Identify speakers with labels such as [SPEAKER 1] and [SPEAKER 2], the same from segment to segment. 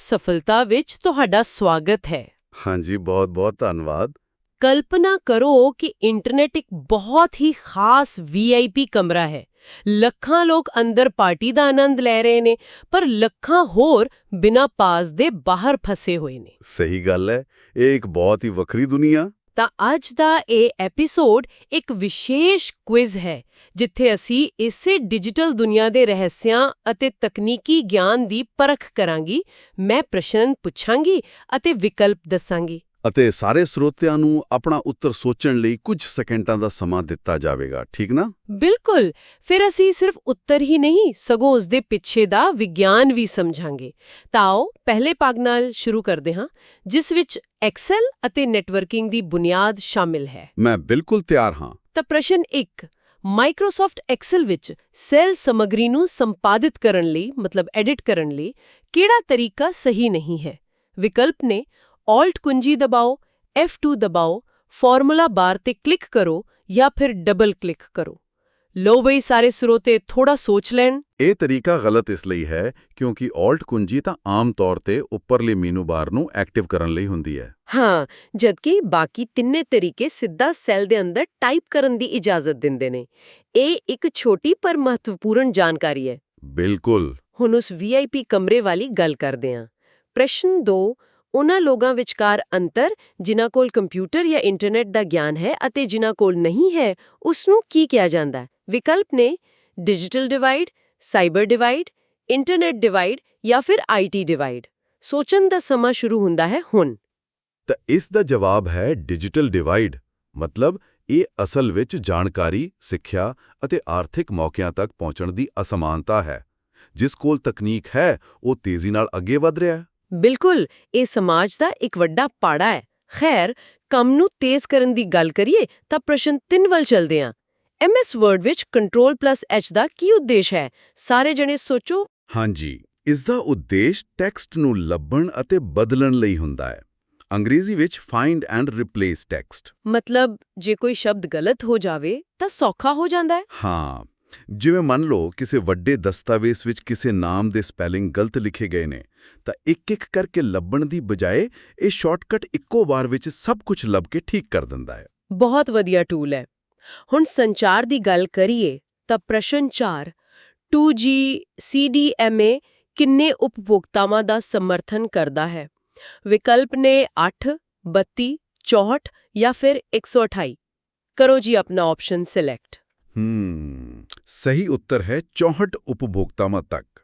[SPEAKER 1] ਸਫਲਤਾ ਵਿੱਚ ਤੁਹਾਡਾ ਸਵਾਗਤ ਹੈ।
[SPEAKER 2] ਹਾਂਜੀ, ਬਹੁਤ-ਬਹੁਤ ਧੰਨਵਾਦ।
[SPEAKER 1] ਕਲਪਨਾ ਕਰੋ ਕਿ ਇੰਟਰਨੈਟ ਇੱਕ ਬਹੁਤ ਹੀ ਖਾਸ ਵੀਆਈਪੀ ਕਮਰਾ ਹੈ। ਲੱਖਾਂ ਲੋਕ ਅੰਦਰ ਪਾਰਟੀ ਦਾ ਆਨੰਦ ਲੈ ਰਹੇ ਨੇ, ਪਰ ਲੱਖਾਂ ਹੋਰ ਬਿਨਾਂ ਪਾਸ ਦੇ ਬਾਹਰ ਫਸੇ ਹੋਏ ਨੇ।
[SPEAKER 2] ਸਹੀ ਗੱਲ ਹੈ, ਇਹ ਇੱਕ ਬਹੁਤ ਹੀ ਵੱਖਰੀ ਦੁਨੀਆ।
[SPEAKER 1] ਤਾਂ ਅੱਜ ਦਾ ਇਹ ਐਪੀਸੋਡ ਇੱਕ ਵਿਸ਼ੇਸ਼ ਕੁਇਜ਼ ਹੈ, ਜਿੱਥੇ ਅਸੀਂ ਇਸੇ ਡਿਜੀਟਲ ਦੁਨੀਆ ਦੇ ਰਹੱਸਿਆਂ ਅਤੇ ਤਕਨੀਕੀ ਗਿਆਨ ਦੀ ਪਰਖ ਕਰਾਂਗੀ। ਮੈਂ ਪ੍ਰਸ਼ਨ ਪੁੱਛਾਂਗੀ ਅਤੇ ਵਿਕਲਪ ਦੱਸਾਂਗੀ।
[SPEAKER 2] ਅਤੇ ਸਾਰੇ ਸਰੋਤਿਆਂ ਨੂੰ ਆਪਣਾ ਉੱਤਰ ਸੋਚਣ ਲਈ ਕੁਝ ਸੈਕਿੰਡਾਂ ਦਾ ਸਮਾਂ ਦਿੱਤਾ ਜਾਵੇਗਾ, ਠੀਕ ਨਾ?
[SPEAKER 1] ਬਿਲਕੁਲ। ਫਿਰ ਅਸੀਂ ਸਿਰਫ ਉੱਤਰ ਹੀ ਨਹੀਂ, ਸਗੋਂ ਉਸ ਦੇ ਪਿੱਛੇ ਦਾ ਵਿਗਿਆਨ ਵੀ ਸਮਝਾਂਗੇ। ਤਾਂ ਆਓ ਪਹਿਲੇ ਭਾਗ ਨਾਲ ਸ਼ੁਰੂ ਕਰਦੇ ਹਾਂ, ਜਿਸ ਵਿੱਚ ਐਕਸਲ ਅਤੇ ਨੈਟਵਰਕਿੰਗ ਦੀ ਬੁਨਿਆਦ ਸ਼ਾਮਿਲ ਹੈ।
[SPEAKER 2] ਮੈਂ ਬਿਲਕੁਲ ਤਿਆਰ ਹਾਂ।
[SPEAKER 1] ਤਾਂ ਪ੍ਰਸ਼ਨ 1, ਮਾਈਕਰੋਸਾਫਟ ਐਕਸਲ ਵਿੱਚ ਸੈੱਲ ਸਮੱਗਰੀ ਨੂੰ ਸੰਪਾਦਿਤ ਕਰਨ ਲਈ, ਮਤਲਬ ਐਡਿਟ ਕਰਨ ਲਈ, ਕਿਹੜਾ ਤਰੀਕਾ ਸਹੀ ਨਹੀਂ ਹੈ? ਵਿਕਲਪ ਨੇ ਆਲਟ ਕੁੰਜੀ ਦਬਾਓ, F2 ਦਬਾਓ, ਫਾਰਮੂਲਾ ਬਾਰ ਤੇ ਕਲਿੱਕ ਕਰੋ ਜਾਂ ਫਿਰ ਡਬਲ ਕਲਿੱਕ ਕਰੋ। ਲੋ ਬਈ ਸਾਰੇ ਸਰੋਤੇ ਥੋੜਾ ਸੋਚ ਲੈਣ।
[SPEAKER 2] ਇਹ ਤਰੀਕਾ ਗਲਤ ਇਸ ਲਈ ਹੈ ਕਿਉਂਕਿ ਆਲਟ ਕੁੰਜੀ ਤਾਂ ਆਮ ਤੌਰ ਤੇ ਉੱਪਰਲੇ ਮੈਨੂ ਬਾਰ ਨੂੰ ਐਕਟਿਵ ਕਰਨ ਲਈ ਹੁੰਦੀ ਹੈ।
[SPEAKER 1] ਹਾਂ, ਜਦਕਿ ਬਾਕੀ ਤਿੰਨੇ ਤਰੀਕੇ ਸਿੱਧਾ ਸੈੱਲ ਦੇ ਅੰਦਰ ਟਾਈਪ ਕਰਨ ਦੀ ਇਜਾਜ਼ਤ ਦਿੰਦੇ ਨੇ। ਇਹ ਇੱਕ ਛੋਟੀ ਪਰ ਮਹੱਤਵਪੂਰਨ ਜਾਣਕਾਰੀ ਹੈ।
[SPEAKER 2] ਬਿਲਕੁਲ।
[SPEAKER 1] ਹੁਣ ਉਸ ਵੀਆਈਪੀ ਕਮਰੇ ਵਾਲੀ ਗੱਲ ਕਰਦੇ ਹਾਂ। ਪ੍ਰਸ਼ਨ 2, ਉਹਨਾਂ ਲੋਕਾਂ ਵਿਚਕਾਰ ਅੰਤਰ ਜਿਨ੍ਹਾਂ ਕੋਲ ਕੰਪਿਊਟਰ ਜਾਂ ਇੰਟਰਨੈਟ ਦਾ ਗਿਆਨ ਹੈ ਅਤੇ ਜਿਨ੍ਹਾਂ ਕੋਲ ਨਹੀਂ ਹੈ, ਉਸ ਨੂੰ ਕੀ ਕਿਹਾ ਜਾਂਦਾ? ਵਿਕਲਪ ਨੇ digital divide, cyber divide, internet divide ਜਾਂ ਫਿਰ ਆਈਟੀ ਡਿਵਾਈਡ। ਸੋਚਣ ਦਾ ਸਮਾਂ ਸ਼ੁਰੂ ਹੁੰਦਾ ਹੈ ਹੁਣ।
[SPEAKER 2] ਤਾਂ ਇਸ ਦਾ ਜਵਾਬ ਹੈ ਡਿਜੀਟਲ ਡਿਵਾਈਡ। ਮਤਲਬ ਇਹ ਅਸਲ ਵਿੱਚ ਜਾਣਕਾਰੀ, ਸਿੱਖਿਆ ਅਤੇ ਆਰਥਿਕ ਮੌਕਿਆਂ ਤੱਕ ਪਹੁੰਚਣ ਦੀ ਅਸਮਾਨਤਾ ਹੈ। ਜਿਸ ਕੋਲ ਤਕਨੀਕ ਹੈ, ਉਹ ਤੇਜ਼ੀ ਨਾਲ ਅੱਗੇ ਵਧ ਰਿਹਾ ਹੈ।
[SPEAKER 1] ਬਿਲਕੁਲ, ਇਹ ਸਮਾਜ ਦਾ ਇੱਕ ਵੱਡਾ ਪਾੜਾ ਹੈ। ਖੈਰ, ਕੰਮ ਨੂੰ ਤੇਜ਼ ਕਰਨ ਦੀ ਗੱਲ ਕਰੀਏ ਤਾਂ ਪ੍ਰਸ਼ਨ 3 ਵੱਲ ਚੱਲਦੇ ਹਾਂ। MS ਵਰਡ ਵਿੱਚ Ctrl+H ਦਾ ਕੀ ਉਦੇਸ਼ ਹੈ? ਸਾਰੇ ਜਣੇ ਸੋਚੋ।
[SPEAKER 2] ਹਾਂਜੀ, ਇਸ ਦਾ ਉਦੇਸ਼ ਟੈਕਸਟ ਨੂੰ ਲੱਭਣ ਅਤੇ ਬਦਲਣ ਲਈ ਹੁੰਦਾ ਹੈ। ਅੰਗਰੇਜ਼ੀ ਵਿੱਚ ਫਾਈਂਡ ਐਂਡ ਰਿਪਲੇਸ ਟੈਕਸਟ।
[SPEAKER 1] ਮਤਲਬ ਜੇ ਕੋਈ ਸ਼ਬਦ ਗਲਤ ਹੋ ਜਾਵੇ ਤਾਂ ਸੌਖਾ ਹੋ ਜਾਂਦਾ ਹੈ।
[SPEAKER 2] ਹਾਂ, ਜਿਵੇਂ ਮੰਨ ਲਓ ਕਿਸੇ ਵੱਡੇ ਦਸਤਾਵੇਜ਼ ਵਿੱਚ ਕਿਸੇ ਨਾਮ ਦੇ ਸਪੈਲਿੰਗ ਗਲਤ ਲਿਖੇ ਗਏ ਨੇ, ਤਾਂ ਇੱਕ-ਇੱਕ ਕਰਕੇ ਲੱਭਣ ਦੀ ਬਜਾਏ ਇਹ ਸ਼ਾਰਟਕਟ ਇੱਕੋ ਵਾਰ ਵਿੱਚ ਸਭ ਕੁਝ ਲੱਭ ਕੇ ਠੀਕ ਕਰ ਦਿੰਦਾ ਹੈ।
[SPEAKER 1] ਬਹੁਤ ਵਧੀਆ ਟੂਲ ਹੈ। ਹੁਣ ਸੰਚਾਰ ਦੀ ਗੱਲ ਕਰੀਏ ਤਾਂ ਪ੍ਰਸ਼ਨ 4, 2G CDMA ਕਿੰਨੇ ਉਪਭੋਗਤਾਵਾਂ ਦਾ ਸਮਰਥਨ ਕਰਦਾ ਹੈ? ਵਿਕਲਪ ਨੇ 8, 32, 64 ਜਾਂ ਫਿਰ 128। ਕਰੋ ਜੀ ਆਪਣਾ ਆਪਸ਼ਨ ਸਿਲੈਕਟ।
[SPEAKER 2] ਸਹੀ ਉੱਤਰ ਹੈ 64 ਉਪਭੋਗਤਾਵਾਂ ਤੱਕ।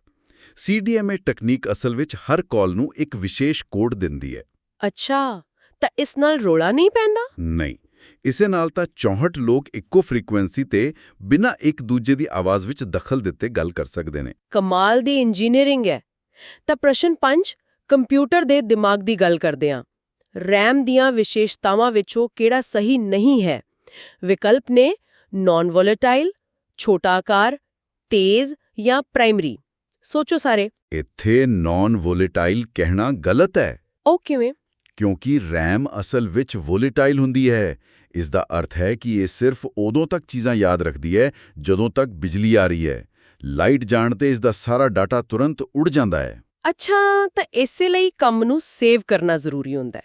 [SPEAKER 2] CDMA ਤਕਨੀਕ ਅਸਲ ਵਿੱਚ ਹਰ ਕਾਲ ਨੂੰ ਇੱਕ ਵਿਸ਼ੇਸ਼ ਕੋਡ ਦਿੰਦੀ ਹੈ।
[SPEAKER 1] ਅੱਛਾ, ਤਾਂ ਇਸ ਨਾਲ ਰੌਲਾ ਨਹੀਂ ਪੈਂਦਾ?
[SPEAKER 2] ਨਹੀਂ, ਇਸੇ ਨਾਲ ਤਾਂ 64 ਲੋਕ ਇੱਕੋ ਫ੍ਰੀਕੁਐਂਸੀ ਤੇ ਬਿਨਾਂ ਇੱਕ ਦੂਜੇ ਦੀ ਆਵਾਜ਼ ਵਿੱਚ ਦਖਲ ਦਿੱਤੇ ਗੱਲ ਕਰ ਸਕਦੇ ਨੇ।
[SPEAKER 1] ਕਮਾਲ ਦੀ ਇੰਜੀਨੀਅਰਿੰਗ ਹੈ। ਤਾਂ ਪ੍ਰਸ਼ਨ 5, ਕੰਪਿਊਟਰ ਦੇ ਦਿਮਾਗ ਦੀ ਗੱਲ ਕਰਦੇ ਹਾਂ। RAM ਦੀਆਂ ਵਿਸ਼ੇਸ਼ਤਾਵਾਂ ਵਿੱਚੋਂ ਕਿਹੜਾ ਸਹੀ ਨਹੀਂ ਹੈ? ਵਿਕਲਪ ਨੇ ਨਾਨ ਵੋਲੇਟਾਈਲ, ਛੋਟਾ ਆਕਾਰ, ਤੇਜ਼ ਜਾਂ ਪ੍ਰਾਇਮਰੀ। ਸੋਚੋ ਸਾਰੇ।
[SPEAKER 2] ਇੱਥੇ ਨਾਨ ਵੋਲੇਟਾਈਲ ਕਹਿਣਾ ਗਲਤ ਹੈ।
[SPEAKER 1] ਉਹ ਕਿਵੇਂ?
[SPEAKER 2] ਕਿਉਂਕਿ RAM ਅਸਲ ਵਿੱਚ ਵੋਲੇਟਾਈਲ ਹੁੰਦੀ ਹੈ। ਇਸ ਦਾ ਅਰਥ ਹੈ ਕਿ ਇਹ ਸਿਰਫ ਉਦੋਂ ਤੱਕ ਚੀਜ਼ਾਂ ਯਾਦ ਰੱਖਦੀ ਹੈ ਜਦੋਂ ਤੱਕ ਬਿਜਲੀ ਆ ਰਹੀ ਹੈ। ਲਾਈਟ ਜਾਣ ਤੇ ਇਸ ਦਾ ਸਾਰਾ ਡਾਟਾ ਤੁਰੰਤ ਉੱਡ ਜਾਂਦਾ ਹੈ।
[SPEAKER 1] ਅੱਛਾ, ਤਾਂ ਇਸੇ ਲਈ ਕੰਮ ਨੂੰ ਸੇਵ ਕਰਨਾ ਜ਼ਰੂਰੀ ਹੁੰਦਾ ਹੈ।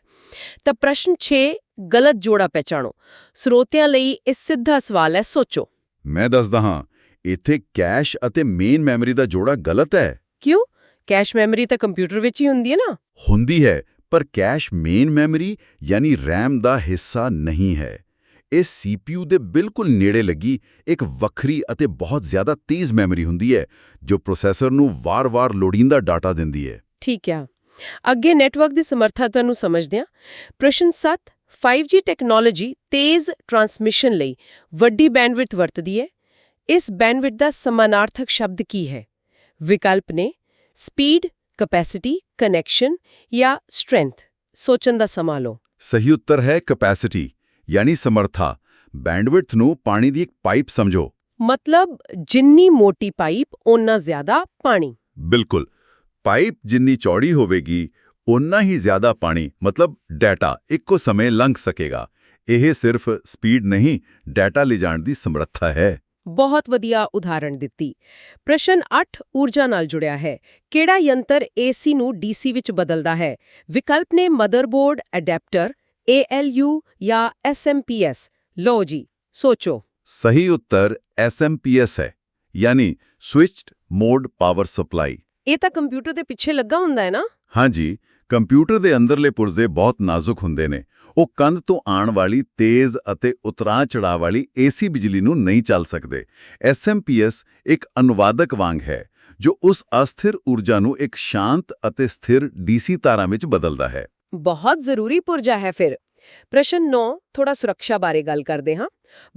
[SPEAKER 1] ਤਾਂ ਪ੍ਰਸ਼ਨ 6, ਗਲਤ ਜੋੜਾ ਪਹਿਚਾਣੋ। ਸਰੋਤਿਆਂ ਲਈ ਇਹ ਸਿੱਧਾ ਸਵਾਲ ਹੈ, ਸੋਚੋ।
[SPEAKER 2] ਮੈਂ ਦੱਸਦਾ ਹਾਂ, ਇੱਥੇ ਕੈਸ਼ ਅਤੇ ਮੇਨ ਮੈਮਰੀ ਦਾ ਜੋੜਾ ਗਲਤ ਹੈ।
[SPEAKER 1] ਕਿਉਂ? ਕੈਸ਼ ਮੈਮਰੀ ਤਾਂ ਕੰਪਿਊਟਰ ਵਿੱਚ ਹੀ ਹੁੰਦੀ ਹੈ ਨਾ।
[SPEAKER 2] ਹੁੰਦੀ ਹੈ, ਪਰ ਕੈਸ਼ ਮੇਨ ਮੈਮਰੀ ਯਾਨੀ RAM ਦਾ ਹਿੱਸਾ ਨਹੀਂ ਹੈ। ਇਹ CPU ਦੇ ਬਿਲਕੁਲ ਨੇੜੇ ਲੱਗੀ ਇੱਕ ਵੱਖਰੀ ਅਤੇ ਬਹੁਤ ਜ਼ਿਆਦਾ ਤੇਜ਼ ਮੈਮਰੀ ਹੁੰਦੀ ਹੈ, ਜੋ ਪ੍ਰੋਸੈਸਰ ਨੂੰ ਵਾਰ-ਵਾਰ ਲੋੜੀਂਦਾ ਡਾਟਾ ਦਿੰਦੀ ਹੈ।
[SPEAKER 1] ਠੀਕ ਹੈ। ਅੱਗੇ ਨੈਟਵਰਕ ਦੀ ਸਮਰੱਥਾ ਨੂੰ ਸਮਝਦੇ ਹਾਂ। ਪ੍ਰਸ਼ਨ 7, 5G ਟੈਕਨੋਲੋਜੀ ਤੇਜ਼ ਟਰਾਂਸਮਿਸ਼ਨ ਲਈ ਵੱਡੀ ਬੈਂਡਵਿਡਥ ਵਰਤਦੀ ਹੈ। ਇਸ ਬੈਂਡਵਿਡਥ ਦਾ ਸਮਾਨਾਰਥਕ ਸ਼ਬਦ ਕੀ ਹੈ? ਵਿਕਲਪ ਨੇ ਸਪੀਡ, ਕੈਪੈਸਿਟੀ, ਕਨੈਕਸ਼ਨ ਜਾਂ ਸਟਰੈਂਥ। ਸੋਚਣ ਦਾ ਸਮਾਂ ਲਓ।
[SPEAKER 2] ਸਹੀ ਉੱਤਰ ਹੈ ਕੈਪੈਸਿਟੀ, ਯਾਨੀ ਸਮਰੱਥਾ। ਬੈਂਡਵਿਡਥ ਨੂੰ ਪਾਣੀ ਦੀ ਇੱਕ ਪਾਈਪ ਸਮਝੋ।
[SPEAKER 1] ਮਤਲਬ ਜਿੰਨੀ ਮੋਟੀ ਪਾਈਪ, ਓਨਾ ਜ਼ਿਆਦਾ ਪਾਣੀ।
[SPEAKER 2] ਬਿਲਕੁਲ। ਪਾਈਪ ਜਿੰਨੀ ਚੌੜੀ ਹੋਵੇਗੀ, ਓਨਾ ਹੀ ਜ਼ਿਆਦਾ ਪਾਣੀ, ਮਤਲਬ ਡਾਟਾ ਇੱਕੋ ਸਮੇਂ ਲੰਘ ਸਕੇਗਾ। ਇਹ ਸਿਰਫ ਸਪੀਡ ਨਹੀਂ, ਡਾਟਾ ਲਿਜਾਣ ਦੀ ਸਮਰੱਥਾ ਹੈ।
[SPEAKER 1] ਬਹੁਤ ਵਧੀਆ ਉਦਾਹਰਣ ਦਿੱਤੀ। ਪ੍ਰਸ਼ਨ 8 ਊਰਜਾ ਨਾਲ ਜੁੜਿਆ ਹੈ। ਕਿਹੜਾ ਯੰਤਰ AC ਨੂੰ DC ਵਿੱਚ ਬਦਲਦਾ ਹੈ? ਵਿਕਲਪ ਨੇ ਮਦਰਬੋਰਡ, ਅਡੈਪਟਰ, ALU ਜਾਂ SMPS। ਲਓ ਜੀ, ਸੋਚੋ।
[SPEAKER 2] ਸਹੀ ਉੱਤਰ SMPS ਹੈ, ਯਾਨੀ ਸਵਿਚਡ ਮੋਡ ਪਾਵਰ ਸਪਲਾਈ।
[SPEAKER 1] ਇਹ ਤਾਂ ਕੰਪਿਊਟਰ ਦੇ ਪਿੱਛੇ ਲੱਗਾ ਹੁੰਦਾ ਹੈ ਨਾ?
[SPEAKER 2] ਹਾਂਜੀ, ਕੰਪਿਊਟਰ ਦੇ ਅੰਦਰਲੇ ਪੁਰਜ਼ੇ ਬਹੁਤ ਨਾਜ਼ੁਕ ਹੁੰਦੇ ਨੇ। ਉਹ ਕੰਧ ਤੋਂ ਆਉਣ ਵਾਲੀ ਤੇਜ਼ ਅਤੇ ਉਤਰਾਅ ਚੜਾਅ ਵਾਲੀ AC ਬਿਜਲੀ ਨੂੰ ਨਹੀਂ ਚੱਲ ਸਕਦੇ। SMPS ਇੱਕ ਅਨੁਵਾਦਕ ਵਾਂਗ ਹੈ, ਜੋ ਉਸ ਅਸਥਿਰ ਊਰਜਾ ਨੂੰ ਇੱਕ ਸ਼ਾਂਤ ਅਤੇ ਸਥਿਰ DC ਤਾਰਾਂ ਵਿੱਚ ਬਦਲਦਾ ਹੈ।
[SPEAKER 1] ਬਹੁਤ ਜ਼ਰੂਰੀ ਪੁਰਜਾ ਹੈ ਫਿਰ। ਪ੍ਰਸ਼ਨ 9 ਥੋੜਾ ਸੁਰੱਖਿਆ ਬਾਰੇ ਗੱਲ ਕਰਦੇ ਹਾਂ।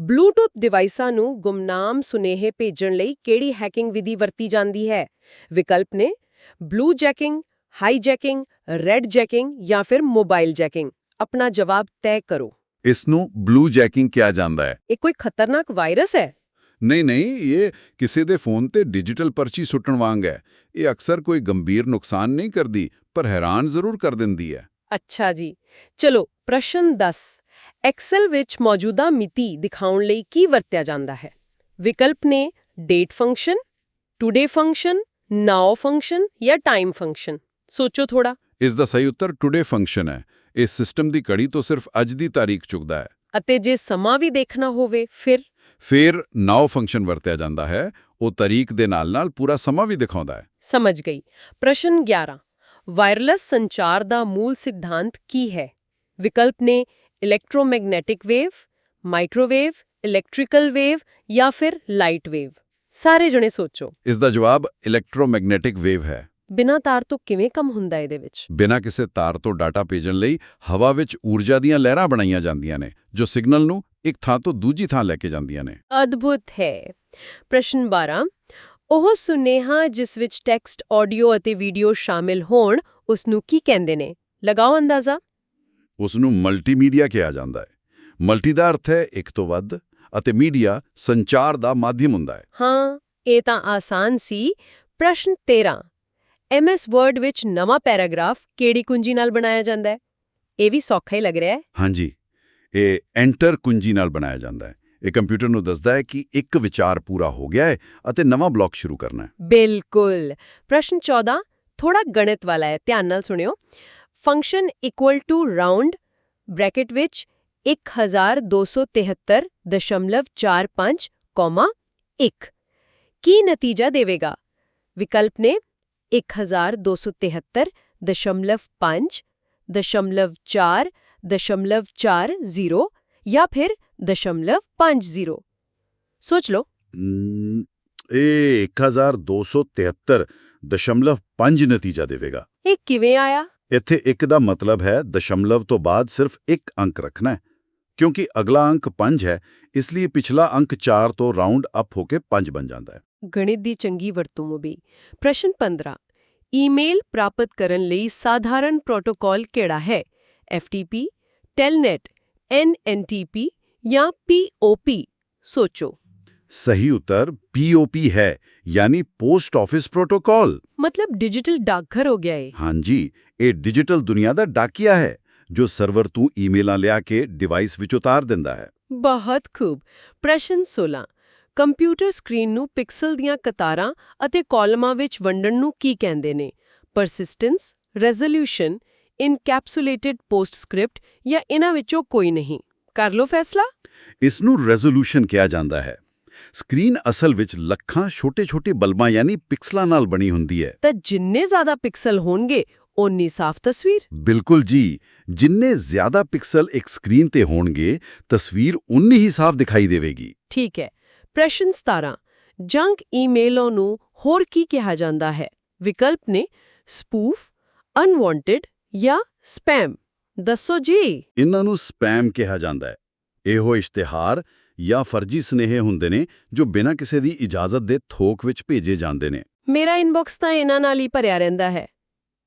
[SPEAKER 1] ਬਲੂਟੁੱਥ ਡਿਵਾਈਸਾਂ ਨੂੰ ਗੁਮਨਾਮ ਸੁਨੇਹੇ ਭੇਜਣ ਲਈ ਕਿਹੜੀ ਹੈਕਿੰਗ ਵਿਧੀ ਵਰਤੀ ਜਾਂਦੀ ਹੈ? ਵਿਕਲਪ ਨੇ ਬਲੂ ਜੈਕਿੰਗ, ਹਾਈਜੈਕਿੰਗ, ਰੈਡ ਜੈਕਿੰਗ ਜਾਂ ਫਿਰ ਮੋਬਾਈਲ ਜੈਕਿੰਗ। ਆਪਣਾ ਜਵਾਬ ਤੈਅ ਕਰੋ।
[SPEAKER 2] ਇਸ ਨੂੰ ਬਲੂ ਜੈਕਿੰਗ ਕਿਹਾ ਜਾਂਦਾ ਹੈ।
[SPEAKER 1] ਇਹ ਕੋਈ ਖਤਰਨਾਕ ਵਾਇਰਸ ਹੈ?
[SPEAKER 2] ਨਹੀਂ, ਇਹ ਕਿਸੇ ਦੇ ਫੋਨ ਤੇ ਡਿਜੀਟਲ ਪਰਚੀ ਸੁੱਟਣ ਵਾਂਗ ਹੈ। ਇਹ ਅਕਸਰ ਕੋਈ ਗੰਭੀਰ ਨੁਕਸਾਨ ਨਹੀਂ ਕਰਦੀ, ਪਰ ਹੈਰਾਨ ਜ਼ਰੂਰ ਕਰ ਦਿੰਦੀ ਹੈ।
[SPEAKER 1] ਅੱਛਾ ਜੀ। ਚਲੋ, ਪ੍ਰਸ਼ਨ 10 ਐਕਸਲ ਵਿੱਚ ਮੌਜੂਦਾ ਮਿਤੀ ਦਿਖਾਉਣ ਲਈ ਕੀ ਵਰਤਿਆ ਜਾਂਦਾ ਹੈ? ਵਿਕਲਪ ਨੇ ਡੇਟ ਫੰਕਸ਼ਨ, ਟੂਡੇ ਫੰਕਸ਼ਨ, ਨਾਓ ਫੰਕਸ਼ਨ ਜਾਂ ਟਾਈਮ ਫੰਕਸ਼ਨ। ਸੋਚੋ ਥੋੜਾ।
[SPEAKER 2] ਇਸ ਦਾ ਸਹੀ ਉੱਤਰ ਟੂਡੇ ਫੰਕਸ਼ਨ ਹੈ। ਇਸ ਸਿਸਟਮ ਦੀ ਕੜੀ ਤੋਂ ਸਿਰਫ ਅੱਜ ਦੀ ਤਾਰੀਖ ਚੁੱਕਦਾ ਹੈ।
[SPEAKER 1] ਅਤੇ ਜੇ ਸਮਾਂ ਵੀ ਦੇਖਣਾ ਹੋਵੇ
[SPEAKER 2] ਫਿਰ ਨਾਓ ਫੰਕਸ਼ਨ ਵਰਤਿਆ ਜਾਂਦਾ ਹੈ। ਉਹ ਤਾਰੀਖ ਦੇ ਨਾਲ-ਨਾਲ ਪੂਰਾ ਸਮਾਂ ਵੀ ਦਿਖਾਉਂਦਾ ਹੈ।
[SPEAKER 1] ਸਮਝ ਗਈ। ਪ੍ਰਸ਼ਨ 11 ਵਾਇਰਲੈਸ ਸੰਚਾਰ ਦਾ ਮੂਲ ਸਿਧਾਂਤ ਕੀ ਹੈ? ਵਿਕਲਪ ਨੇ electromagnetic wave, microwave, electrical wave ਜਾਂ ਫਿਰ ਲਾਈਟ ਵੇਵ। ਸਾਰੇ ਜਣੇ ਸੋਚੋ।
[SPEAKER 2] ਇਸ ਦਾ ਜਵਾਬ ਇਲੈਕਟ੍ਰੋਮੈਗਨੈਟਿਕ ਵੇਵ ਹੈ।
[SPEAKER 1] ਬਿਨਾਂ ਤਾਰ ਤੋਂ ਕਿਵੇਂ ਕੰਮ ਹੁੰਦਾ ਇਹਦੇ ਵਿੱਚ?
[SPEAKER 2] ਬਿਨਾਂ ਕਿਸੇ ਤਾਰ ਤੋਂ ਡਾਟਾ ਭੇਜਣ ਲਈ ਹਵਾ ਵਿੱਚ ਊਰਜਾ ਦੀਆਂ ਲਹਿਰਾਂ ਬਣਾਈਆਂ ਜਾਂਦੀਆਂ ਨੇ, ਜੋ ਸਿਗਨਲ ਨੂੰ ਇੱਕ ਥਾਂ ਤੋਂ ਦੂਜੀ ਥਾਂ ਲੈ ਕੇ ਜਾਂਦੀਆਂ ਨੇ।
[SPEAKER 1] ਅਦਭੁਤ ਹੈ। ਪ੍ਰਸ਼ਨ 12 ਉਹ ਸੁਨੇਹਾ ਜਿਸ ਵਿੱਚ ਟੈਕਸਟ, ਆਡੀਓ ਅਤੇ ਵੀਡੀਓ ਸ਼ਾਮਿਲ ਹੋਣ, ਉਸ ਨੂੰ ਕੀ ਕਹਿੰਦੇ ਨੇ? ਲਗਾਓ ਅੰਦਾਜ਼ਾ।
[SPEAKER 2] ਉਸ ਨੂੰ ਮਲਟੀਮੀਡੀਆ ਕਿਹਾ ਜਾਂਦਾ ਹੈ। ਮਲਟੀ ਦਾ ਅਰਥ ਹੈ ਇੱਕ ਤੋਂ ਵੱਧ, ਅਤੇ ਮੀਡੀਆ ਸੰਚਾਰ ਦਾ ਮਾਧਿਅਮ ਹੁੰਦਾ ਹੈ।
[SPEAKER 1] ਹਾਂ, ਇਹ ਤਾਂ ਆਸਾਨ ਸੀ। ਪ੍ਰਸ਼ਨ 13 MS ਵਰਡ ਵਿੱਚ ਨਵਾਂ ਪੈਰਾਗ੍ਰਾਫ ਕਿਹੜੀ ਕੁੰਜੀ ਨਾਲ ਬਣਾਇਆ ਜਾਂਦਾ ਹੈ? ਇਹ ਵੀ ਸੌਖਾ ਹੀ ਲੱਗ ਰਿਹਾ ਹੈ।
[SPEAKER 2] ਹਾਂਜੀ, ਇਹ ਐਂਟਰ ਕੁੰਜੀ ਨਾਲ ਬਣਾਇਆ ਜਾਂਦਾ ਹੈ। ਇਹ ਕੰਪਿਊਟਰ ਨੂੰ ਦੱਸਦਾ ਹੈ ਕਿ ਇੱਕ ਵਿਚਾਰ ਪੂਰਾ ਹੋ ਗਿਆ ਹੈ ਅਤੇ ਨਵਾਂ ਬਲੌਕ ਸ਼ੁਰੂ ਕਰਨਾ ਹੈ।
[SPEAKER 1] ਬਿਲਕੁਲ। ਪ੍ਰਸ਼ਨ 14 ਥੋੜਾ ਗਣਿਤ ਵਾਲਾ ਹੈ, ਧਿਆਨ ਨਾਲ ਸੁਣਿਓ। Function equal to round bracket ਵਿੱਚ 1273.45, 1 ਕੀ ਨਤੀਜਾ ਦੇਵੇਗਾ? ਵਿਕਲਪ ਨੇ 1273.5, 4.40 ਜਾਂ ਫਿਰ 0.50। ਸੋਚ ਲਓ।
[SPEAKER 2] ਇਹ 1273.5 ਨਤੀਜਾ ਦੇਵੇਗਾ।
[SPEAKER 1] ਇਹ ਕਿਵੇਂ ਆਇਆ?
[SPEAKER 2] ਇੱਥੇ ਇੱਕ ਦਾ ਮਤਲਬ ਹੈ ਦਸ਼ਮਲਵ ਤੋਂ ਬਾਅਦ ਸਿਰਫ ਇੱਕ ਅੰਕ ਰੱਖਣਾ ਹੈ। ਕਿਉਂਕਿ ਅਗਲਾ ਅੰਕ 5 ਹੈ, ਇਸ ਲਈ ਪਿਛਲਾ ਅੰਕ 4 ਤੋਂ ਰਾਉਂਡ ਅਪ ਹੋ ਕੇ 5 ਬਣ ਜਾਂਦਾ ਹੈ।
[SPEAKER 1] ਗਣਿਤ ਦੀ ਚੰਗੀ ਵਰਤੋਂ ਵੀ। ਪ੍ਰਸ਼ਨ 15 ਈਮੇਲ ਪ੍ਰਾਪਤ ਕਰਨ ਲਈ ਸਾਧਾਰਨ ਪ੍ਰੋਟੋਕਾਲ ਕਿਹੜਾ ਹੈ? FTP, ਟੈਲਨੈਟ, NNTP ਜਾਂ POP। ਸੋਚੋ।
[SPEAKER 2] ਸਹੀ ਉੱਤਰ POP ਹੈ, ਯਾਨੀ ਪੋਸਟ ਆਫਿਸ ਪ੍ਰੋਟੋਕਾਲ।
[SPEAKER 1] ਮਤਲਬ ਡਿਜੀਟਲ ਡਾਕਘਰ ਹੋ ਗਿਆ ਏ।
[SPEAKER 2] ਹਾਂਜੀ, ਇਹ ਡਿਜੀਟਲ ਦੁਨੀਆ ਦਾ ਡਾਕੀਆ ਹੈ, ਜੋ ਸਰਵਰ ਤੋਂ ਈਮੇਲਾਂ ਲਿਆ ਕੇ ਡਿਵਾਈਸ ਵਿੱਚ ਉਤਾਰ ਦਿੰਦਾ ਹੈ।
[SPEAKER 1] ਬਹੁਤ ਖੂਬ। ਪ੍ਰਸ਼ਨ 16 ਕੰਪਿਊਟਰ ਸਕਰੀਨ ਨੂੰ ਪਿਕਸਲ ਦੀਆਂ ਕਤਾਰਾਂ ਅਤੇ ਕਾਲਮਾਂ ਵਿੱਚ ਵੰਡਣ ਨੂੰ ਕੀ ਕਹਿੰਦੇ ਨੇ? ਪਰਸਿਸਟੈਂਸ, ਰੈਜ਼ੋਲੂਸ਼ਨ, ਇਨਕੈਪਸੂਲੇਟਿਡ ਪੋਸਟਸਕ੍ਰਿਪਟ ਜਾਂ ਇਹਨਾਂ ਵਿੱਚੋਂ ਕੋਈ ਨਹੀਂ? ਕਰ ਲਓ ਫੈਸਲਾ।
[SPEAKER 2] ਇਸ ਨੂੰ ਰੈਜ਼ੋਲੂਸ਼ਨ ਕਿਹਾ ਜਾਂਦਾ ਹੈ। ਸਕਰੀਨ ਅਸਲ ਵਿੱਚ ਲੱਖਾਂ ਛੋਟੇ-ਛੋਟੇ ਬਲਬਾਂ ਯਾਨੀ ਪਿਕਸਲਾਂ ਨਾਲ ਬਣੀ ਹੁੰਦੀ ਹੈ।
[SPEAKER 1] ਤਾਂ ਜਿੰਨੇ ਜ਼ਿਆਦਾ ਪਿਕਸਲ ਹੋਣਗੇ, ਓਨੀ ਸਾਫ਼ ਤਸਵੀਰ।
[SPEAKER 2] ਬਿਲਕੁਲ ਜੀ, ਜਿੰਨੇ ਜ਼ਿਆਦਾ ਪਿਕਸਲ ਇੱਕ ਸਕਰੀਨ ਤੇ ਹੋਣਗੇ, ਤਸਵੀਰ ਉਨੀ ਹੀ ਸਾਫ਼ ਦਿਖਾਈ ਦੇਵੇਗੀ।
[SPEAKER 1] ਠੀਕ ਹੈ। ਪ੍ਰਸ਼ਨ 17 ਜੰਕ ਈਮੇਲਾਂ ਨੂੰ ਹੋਰ ਕੀ ਕਿਹਾ ਜਾਂਦਾ ਹੈ? ਵਿਕਲਪ ਨੇ ਸਪੂਫ, ਅਨਵਾਂਟਡ ਜਾਂ ਸਪੈਮ। ਦੱਸੋ ਜੀ।
[SPEAKER 2] ਇਹਨਾਂ ਨੂੰ ਸਪੈਮ ਕਿਹਾ ਜਾਂਦਾ ਹੈ। ਇਹੋ ਇਸ਼ਤਿਹਾਰ ਜਾਂ ਫਰਜ਼ੀ ਸੁਨੇਹੇ ਹੁੰਦੇ ਨੇ ਜੋ ਬਿਨਾਂ ਕਿਸੇ ਦੀ ਇਜਾਜ਼ਤ ਦੇ ਥੋਕ ਵਿੱਚ ਭੇਜੇ ਜਾਂਦੇ ਨੇ।
[SPEAKER 1] ਮੇਰਾ ਇਨਬਾਕਸ ਤਾਂ ਇਹਨਾਂ ਨਾਲ ਹੀ ਭਰਿਆ ਰਹਿੰਦਾ ਹੈ।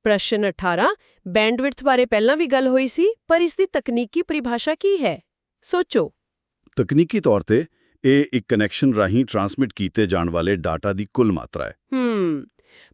[SPEAKER 1] ਪ੍ਰਸ਼ਨ 18 ਬੈਂਡਵਿਡਥ ਬਾਰੇ ਪਹਿਲਾਂ ਵੀ ਗੱਲ ਹੋਈ ਸੀ, ਪਰ ਇਸ ਦੀ ਤਕਨੀਕੀ ਪਰਿਭਾਸ਼ਾ ਕੀ ਹੈ? ਸੋਚੋ।
[SPEAKER 2] ਤਕਨੀਕੀ ਤੌਰ ਤੇ ਇਹ ਇੱਕ ਕਨੈਕਸ਼ਨ ਰਾਹੀਂ ਟਰਾਂਸਮਿਟ ਕੀਤੇ ਜਾਣ ਵਾਲੇ ਡਾਟਾ ਦੀ ਕੁੱਲ ਮਾਤਰਾ ਹੈ।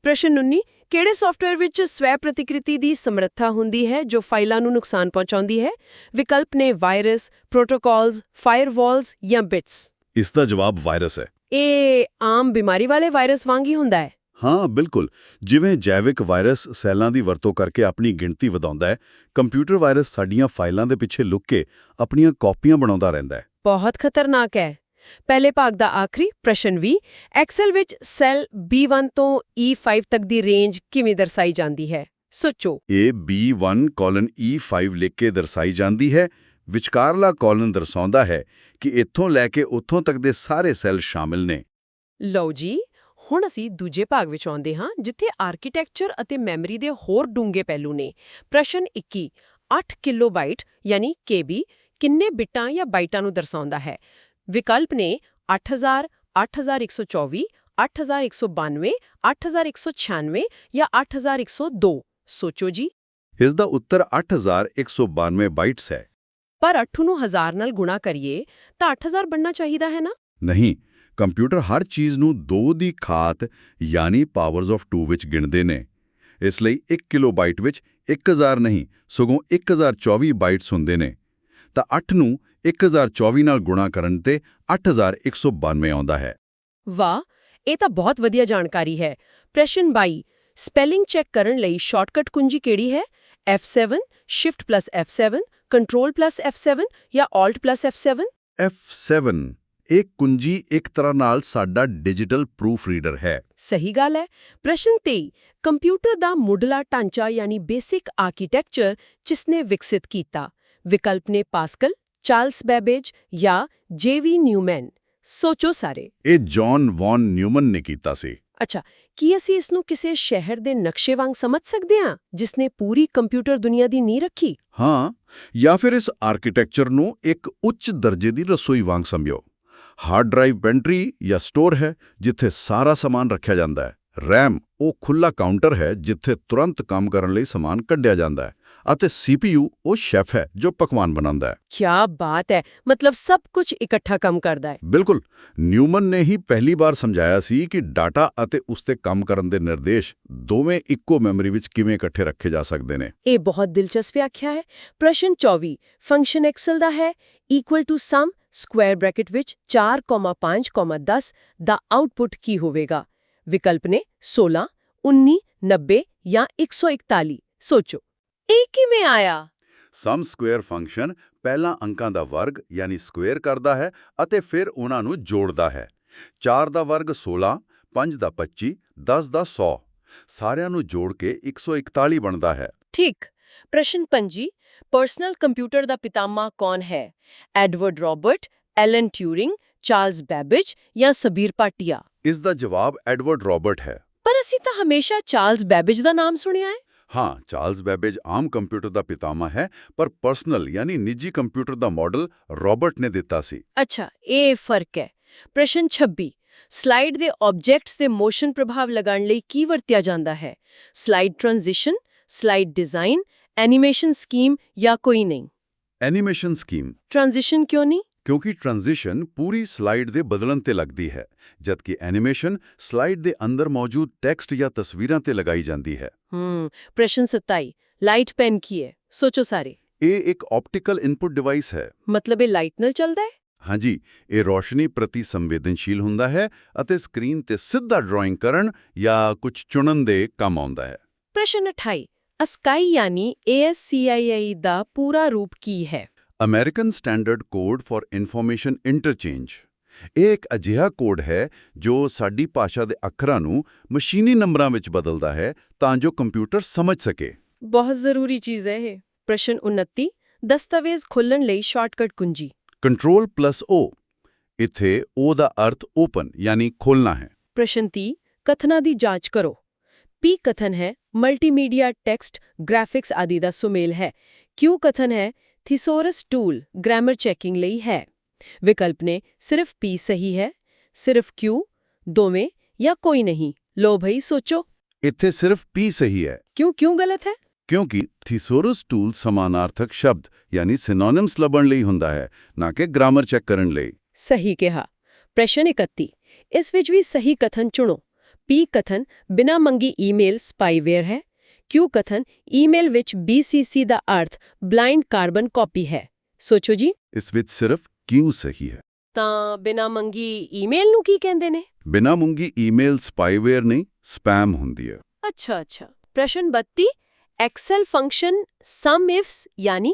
[SPEAKER 1] ਪ੍ਰਸ਼ਨ 19 ਕਿਹੜੇ ਸੌਫਟਵੇਅਰ ਵਿੱਚ ਸਵੈ ਪ੍ਰਤੀਕ੍ਰਿਤੀ ਦੀ ਸਮਰੱਥਾ ਹੁੰਦੀ ਹੈ ਜੋ ਫਾਈਲਾਂ ਨੂੰ ਨੁਕਸਾਨ ਪਹੁੰਚਾਉਂਦੀ ਹੈ? ਵਿਕਲਪ ਨੇ ਵਾਇਰਸ, ਪ੍ਰੋਟੋਕਾਲਸ, ਫਾਇਰਵਾਲਸ ਜਾਂ ਬਿਟਸ।
[SPEAKER 2] ਇਸ ਦਾ ਜਵਾਬ ਵਾਇਰਸ ਹੈ।
[SPEAKER 1] ਇਹ ਆਮ ਬਿਮਾਰੀ ਵਾਲੇ ਵਾਇਰਸ ਵਾਂਗ ਹੀ ਹੁੰਦਾ ਹੈ।
[SPEAKER 2] ਹਾਂ ਬਿਲਕੁਲ, ਜਿਵੇਂ ਜੈਵਿਕ ਵਾਇਰਸ ਸੈੱਲਾਂ ਦੀ ਵਰਤੋਂ ਕਰਕੇ ਆਪਣੀ ਗਿਣਤੀ ਵਧਾਉਂਦਾ ਹੈ, ਕੰਪਿਊਟਰ ਵਾਇਰਸ ਸਾਡੀਆਂ ਫਾਈਲਾਂ ਦੇ ਪਿੱਛੇ ਲੁਕ ਕੇ ਆਪਣੀਆਂ ਕਾਪੀਆਂ ਬਣਾਉਂਦਾ ਰਹਿੰਦਾ ਹੈ।
[SPEAKER 1] ਬਹੁਤ ਖਤਰਨਾਕ ਹੈ। ਪਹਿਲੇ ਭਾਗ ਦਾ ਆਖਰੀ ਪ੍ਰਸ਼ਨ ਵੀ, ਐਕਸਲ ਵਿੱਚ ਸੈੱਲ B1 ਤੋਂ E5 ਤੱਕ ਦੀ ਰੇਂਜ ਕਿਵੇਂ ਦਰਸਾਈ ਜਾਂਦੀ ਹੈ? ਸੋਚੋ।
[SPEAKER 2] ਇਹ B1:E5 ਲਿਖ ਕੇ ਦਰਸਾਈ ਜਾਂਦੀ ਹੈ। ਵਿਚਕਾਰਲਾ ਕਾਲਨ ਦਰਸਾਉਂਦਾ ਹੈ ਕਿ ਇੱਥੋਂ ਲੈ ਕੇ ਉੱਥੋਂ ਤੱਕ ਦੇ ਸਾਰੇ ਸੈੱਲ ਸ਼ਾਮਿਲ ਨੇ।
[SPEAKER 1] ਲਓ ਜੀ, ਹੁਣ ਅਸੀਂ ਦੂਜੇ ਭਾਗ ਵਿੱਚ ਆਉਂਦੇ ਹਾਂ, ਜਿੱਥੇ ਆਰਕੀਟੈਕਚਰ ਅਤੇ ਮੈਮਰੀ ਦੇ ਹੋਰ ਡੂੰਘੇ ਪਹਿਲੂ ਨੇ। ਪ੍ਰਸ਼ਨ 21, 8 ਕਿਲੋਬਾਈਟ ਯਾਨੀ KB ਕਿੰਨੇ ਬਿੱਟਾਂ ਜਾਂ ਬਾਈਟਾਂ ਨੂੰ ਦਰਸਾਉਂਦਾ ਹੈ? ਵਿਕਲਪ ਨੇ 8000, 8124, 8192, 8196 ਜਾਂ 8102। ਸੋਚੋ ਜੀ।
[SPEAKER 2] ਇਸ ਦਾ ਉੱਤਰ 8192 ਬਾਈਟਸ ਹੈ।
[SPEAKER 1] ਪਰ 8 ਨੂੰ 1000 ਨਾਲ ਗੁਣਾ ਕਰੀਏ ਤਾਂ 8000 ਬਣਨਾ ਚਾਹੀਦਾ ਹੈ ਨਾ?
[SPEAKER 2] ਨਹੀਂ, ਕੰਪਿਊਟਰ ਹਰ ਚੀਜ਼ ਨੂੰ 2 ਦੀ ਘਾਤ ਯਾਨੀ ਪਾਵਰਸ ਆਫ 2 ਵਿੱਚ ਗਿਣਦੇ ਨੇ। ਇਸ ਲਈ 1 ਕਿਲੋਬਾਈਟ ਵਿੱਚ 1000 ਨਹੀਂ, ਸਗੋਂ 1024 ਬਾਈਟਸ ਹੁੰਦੇ ਨੇ। ਤਾਂ 8 ਨੂੰ 1024 ਨਾਲ ਗੁਣਾ ਕਰਨ ਤੇ 8192 ਆਉਂਦਾ ਹੈ।
[SPEAKER 1] ਵਾਹ, ਇਹ ਤਾਂ ਬਹੁਤ ਵਧੀਆ ਜਾਣਕਾਰੀ ਹੈ। ਪ੍ਰਸ਼ਨ 22, ਸਪੈਲਿੰਗ ਚੈੱਕ ਕਰਨ ਲਈ ਸ਼ਾਰਟਕਟ ਕੁੰਜੀ ਕਿਹੜੀ ਹੈ? F7, Shift plus F7, Control plus F7 ਜਾਂ Alt plus F7?
[SPEAKER 2] F7 ਇਹ ਕੁੰਜੀ ਇੱਕ ਤਰ੍ਹਾਂ ਨਾਲ ਸਾਡਾ ਡਿਜੀਟਲ ਪ੍ਰੂਫ ਰੀਡਰ ਹੈ।
[SPEAKER 1] ਸਹੀ ਗੱਲ ਹੈ। ਪ੍ਰਸ਼ਨ 23, ਕੰਪਿਊਟਰ ਦਾ ਮੁੱਢਲਾ ਢਾਂਚਾ ਯਾਨੀ ਬੇਸਿਕ ਆਰਕੀਟੈਕਚਰ ਕਿਸਨੇ ਵਿਕਸਿਤ ਕੀਤਾ? ਵਿਕਲਪ ਨੇ ਪਾਸਕਲ, ਚਾਰਲਸ ਬੈਬੇਜ ਜਾਂ J.V. ਨਿਊਮੈਨ। ਸੋਚੋ ਸਾਰੇ।
[SPEAKER 2] ਇਹ ਜੌਨ ਵੌਨ ਨਿਊਮਨ ਨੇ ਕੀਤਾ ਸੀ।
[SPEAKER 1] ਅੱਛਾ, ਕੀ ਅਸੀਂ ਇਸ ਨੂੰ ਕਿਸੇ ਸ਼ਹਿਰ ਦੇ ਨਕਸ਼ੇ ਵਾਂਗ ਸਮਝ ਸਕਦੇ ਹਾਂ, ਜਿਸਨੇ ਪੂਰੀ ਕੰਪਿਊਟਰ ਦੁਨੀਆ ਦੀ ਨੀਂਹ ਰੱਖੀ?
[SPEAKER 2] ਹਾਂ, ਜਾਂ ਫਿਰ ਇਸ ਆਰਕੀਟੈਕਚਰ ਨੂੰ ਇੱਕ ਉੱਚ ਦਰਜੇ ਦੀ ਰਸੋਈ ਵਾਂਗ ਸਮਝੋ। ਹਾਰਡ ਡਰਾਈਵ ਪੈਂਟਰੀ ਜਾਂ ਸਟੋਰ ਹੈ ਜਿੱਥੇ ਸਾਰਾ ਸਮਾਨ ਰੱਖਿਆ ਜਾਂਦਾ ਹੈ। ਰੈਮ ਉਹ ਖੁੱਲਾ ਕਾਊਂਟਰ ਹੈ ਜਿੱਥੇ ਤੁਰੰਤ ਕੰਮ ਕਰਨ ਲਈ ਸਮਾਨ ਕੱਢਿਆ ਜਾਂਦਾ ਹੈ। ਅਤੇ CPU ਉਹ ਸ਼ੈਫ ਹੈ ਜੋ ਪਕਵਾਨ ਬਣਾਉਂਦਾ ਹੈ।
[SPEAKER 1] ਕੀ ਬਾਤ ਹੈ, ਮਤਲਬ ਸਭ ਕੁਝ ਇਕੱਠਾ ਕੰਮ ਕਰਦਾ ਹੈ।
[SPEAKER 2] ਬਿਲਕੁਲ, ਨਿਊਮਨ ਨੇ ਹੀ ਪਹਿਲੀ ਵਾਰ ਸਮਝਾਇਆ ਸੀ ਕਿ ਡਾਟਾ ਅਤੇ ਉਸ ਤੇ ਕੰਮ ਕਰਨ ਦੇ ਨਿਰਦੇਸ਼ ਦੋਵੇਂ ਇੱਕੋ ਮੈਮਰੀ ਵਿੱਚ ਕਿਵੇਂ ਇਕੱਠੇ ਰੱਖੇ ਜਾ ਸਕਦੇ ਨੇ।
[SPEAKER 1] ਇਹ ਬਹੁਤ ਦਿਲਚਸਪ ਵਿਆਖਿਆ ਹੈ। ਪ੍ਰਸ਼ਨ 24, ਫੰਕਸ਼ਨ ਐਕਸਲ ਦਾ ਹੈ =sum ਸਕੁਆਇਰ ਬ੍ਰੈਕਟ ਵਿੱਚ 4,5,10 ਦਾ ਆਉਟਪੁੱਟ ਕੀ ਹੋਵੇਗਾ? ਵਿਕਲਪ ਨੇ 16, 19, 90 ਜਾਂ 141। ਸੋਚੋ, ਇਹ ਕਿਵੇਂ ਆਇਆ?
[SPEAKER 2] ਸਮ ਸਕੁਏਅਰ ਫੰਕਸ਼ਨ ਪਹਿਲਾਂ ਅੰਕਾਂ ਦਾ ਵਰਗ ਯਾਨੀ ਸਕੁਏਅਰ ਕਰਦਾ ਹੈ ਅਤੇ ਫਿਰ ਉਹਨਾਂ ਨੂੰ ਜੋੜਦਾ ਹੈ। 4 ਦਾ ਵਰਗ 16, 5 ਦਾ 25, 10 ਦਾ 100। ਸਾਰਿਆਂ ਨੂੰ ਜੋੜ ਕੇ 141 ਬਣਦਾ ਹੈ।
[SPEAKER 1] ਠੀਕ। ਪ੍ਰਸ਼ਨ 25, ਪਰਸਨਲ ਕੰਪਿਊਟਰ ਦਾ ਪਿਤਾਮਾ ਕੌਣ ਹੈ? Edward Robert, Alan Turing, Charles Babbage ਜਾਂ ਸਬੀਰ ਭਾਟੀਆ?
[SPEAKER 2] ਇਸ ਦਾ ਜਵਾਬ ਐਡਵਰਡ ਰੌਬਰਟ ਹੈ।
[SPEAKER 1] ਪਰ ਅਸੀਂ ਤਾਂ ਹਮੇਸ਼ਾ ਚਾਰਲਸ ਬੈਬੇਜ ਦਾ ਨਾਮ ਸੁਣਿਆ ਹੈ।
[SPEAKER 2] ਹਾਂ, ਚਾਰਲਸ ਬੈਬੇਜ ਆਮ ਕੰਪਿਊਟਰ ਦਾ ਪਿਤਾਮਾ ਹੈ, ਪਰ ਪਰਸਨਲ ਯਾਨੀ ਨਿੱਜੀ ਕੰਪਿਊਟਰ ਦਾ ਮਾਡਲ ਰੌਬਰਟ ਨੇ ਦਿੱਤਾ ਸੀ।
[SPEAKER 1] ਅੱਛਾ, ਇਹ ਫਰਕ ਹੈ। ਪ੍ਰਸ਼ਨ 26, ਸਲਾਈਡ ਦੇ ਆਬਜੈਕਟਸ ਦੇ ਮੋਸ਼ਨ ਪ੍ਰਭਾਵ ਲਗਾਉਣ ਲਈ ਕੀ ਵਰਤਿਆ ਜਾਂਦਾ ਹੈ? Slide transition, slide design, animation scheme ਜਾਂ ਕੋਈ ਨਹੀਂ?
[SPEAKER 2] Animation scheme.
[SPEAKER 1] ਟ੍ਰਾਂਜੀਸ਼ਨ ਕਿਉਂ ਨਹੀਂ?
[SPEAKER 2] ਕਿਉਂਕਿ ਟ੍ਰਾਂਜੀਸ਼ਨ ਪੂਰੀ ਸਲਾਈਡ ਦੇ ਬਦਲਣ ਤੇ ਲੱਗਦੀ ਹੈ, ਜਦਕਿ ਐਨੀਮੇਸ਼ਨ ਸਲਾਈਡ ਦੇ ਅੰਦਰ ਮੌਜੂਦ ਟੈਕਸਟ ਜਾਂ ਤਸਵੀਰਾਂ ਤੇ ਲਗਾਈ ਜਾਂਦੀ ਹੈ।
[SPEAKER 1] ਪ੍ਰਸ਼ਨ 27, ਲਾਈਟ ਪੈਨ ਕੀ ਹੈ? ਸੋਚੋ ਸਾਰੇ।
[SPEAKER 2] ਇਹ ਇੱਕ ਆਪਟੀਕਲ ਇਨਪੁਟ ਡਿਵਾਈਸ ਹੈ।
[SPEAKER 1] ਮਤਲਬ ਇਹ ਲਾਈਟ ਨਾਲ ਚੱਲਦਾ ਹੈ?
[SPEAKER 2] ਹਾਂਜੀ, ਇਹ ਰੋਸ਼ਨੀ ਪ੍ਰਤੀ ਸੰਵੇਦਨਸ਼ੀਲ ਹੁੰਦਾ ਹੈ ਅਤੇ ਸਕਰੀਨ ਤੇ ਸਿੱਧਾ ਡਰਾਇੰਗ ਕਰਨ ਜਾਂ ਕੁਝ ਚੁਣਨ ਦੇ ਕੰਮ ਆਉਂਦਾ ਹੈ।
[SPEAKER 1] ਪ੍ਰਸ਼ਨ 28, ASCII ਯਾਨੀ ASCII ਦਾ ਪੂਰਾ ਰੂਪ ਕੀ ਹੈ?
[SPEAKER 2] American standard code for information interchange. ਇਹ ਇੱਕ ਅਜਿਹਾ ਕੋਡ ਹੈ ਜੋ ਸਾਡੀ ਭਾਸ਼ਾ ਦੇ ਅੱਖਰਾਂ ਨੂੰ ਮਸ਼ੀਨੀ ਨੰਬਰਾਂ ਵਿੱਚ ਬਦਲਦਾ ਹੈ ਤਾਂ ਜੋ ਕੰਪਿਊਟਰ ਸਮਝ ਸਕੇ।
[SPEAKER 1] ਬਹੁਤ ਜ਼ਰੂਰੀ ਚੀਜ਼ ਹੈ ਇਹ। ਪ੍ਰਸ਼ਨ 29, ਦਸਤਾਵੇਜ਼ ਖੋਲ੍ਹਣ ਲਈ ਸ਼ਾਰਟਕਟ ਕੁੰਜੀ?
[SPEAKER 2] Ctrl+O। ਇੱਥੇ O ਦਾ ਅਰਥ ਓਪਨ ਯਾਨੀ ਖੋਲ੍ਹਣਾ ਹੈ।
[SPEAKER 1] ਪ੍ਰਸ਼ਨ 30, ਕਥਨਾਂ ਦੀ ਜਾਂਚ ਕਰੋ। P ਕਥਨ ਹੈ ਮਲਟੀਮੀਡੀਆ, ਟੈਕਸਟ, ਗ੍ਰਾਫਿਕਸ ਆਦਿ ਦਾ ਸੁਮੇਲ ਹੈ। Q ਕਥਨ ਹੈ ਥੀਸੋਰਸ ਟੂਲ, ਗ੍ਰਾਮਰ ਚੈਕਿੰਗ ਲਈ ਹੈ। ਵਿਕਲਪ ਨੇ ਸਿਰਫ P ਸਹੀ ਹੈ, ਸਿਰਫ Q, ਦੋਵੇਂ ਜਾਂ ਕੋਈ ਨਹੀਂ? ਲੋ ਭਈ ਸੋਚੋ।
[SPEAKER 2] ਇੱਥੇ ਸਿਰਫ P ਸਹੀ ਹੈ।
[SPEAKER 1] ਕਿਉਂ ਗਲਤ ਹੈ?
[SPEAKER 2] ਕਿਉਂਕਿ ਥੀਸੋਰਸ ਟੂਲ ਸਮਾਨਾਰਥਕ ਸ਼ਬਦ ਯਾਨੀ ਸਿਨੋਨਿਮਸ ਲੱਭਣ ਲਈ ਹੁੰਦਾ ਹੈ, ਨਾ ਕਿ ਗ੍ਰਾਮਰ ਚੈੱਕ ਕਰਨ ਲਈ।
[SPEAKER 1] ਸਹੀ ਕਿਹਾ। ਪ੍ਰਸ਼ਨ 31, ਇਸ ਵਿੱਚ ਵੀ ਸਹੀ ਕਥਨ ਚੁਣੋ। P ਕਥਨ ਬਿਨਾਂ ਮੰਗੀ ਈਮੇਲ ਸਪਾਈਵੇਅਰ ਹੈ। Q ਕਥਨ ਈਮੇਲ ਵਿੱਚ BCC ਦਾ ਅਰਥ ਬਲਾਈਂਡ ਕਾਰਬਨ ਕਾਪੀ ਹੈ। ਸੋਚੋ ਜੀ।
[SPEAKER 2] ਇਸ ਵਿੱਚ ਸਿਰਫ Q ਸਹੀ ਹੈ।
[SPEAKER 1] ਤਾਂ ਬਿਨਾਂ ਮੰਗੀ ਈਮੇਲ ਨੂੰ ਕੀ ਕਹਿੰਦੇ ਨੇ?
[SPEAKER 2] ਬਿਨਾਂ ਮੰਗੀ ਈਮੇਲ ਸਪਾਈਵੇਅਰ ਨਹੀਂ, ਸਪੈਮ ਹੁੰਦੀ ਹੈ।
[SPEAKER 1] ਅੱਛਾ। ਪ੍ਰਸ਼ਨ 32 ਐਕਸਲ ਫੰਕਸ਼ਨ ਸਮ ਇਫਸ ਯਾਨੀ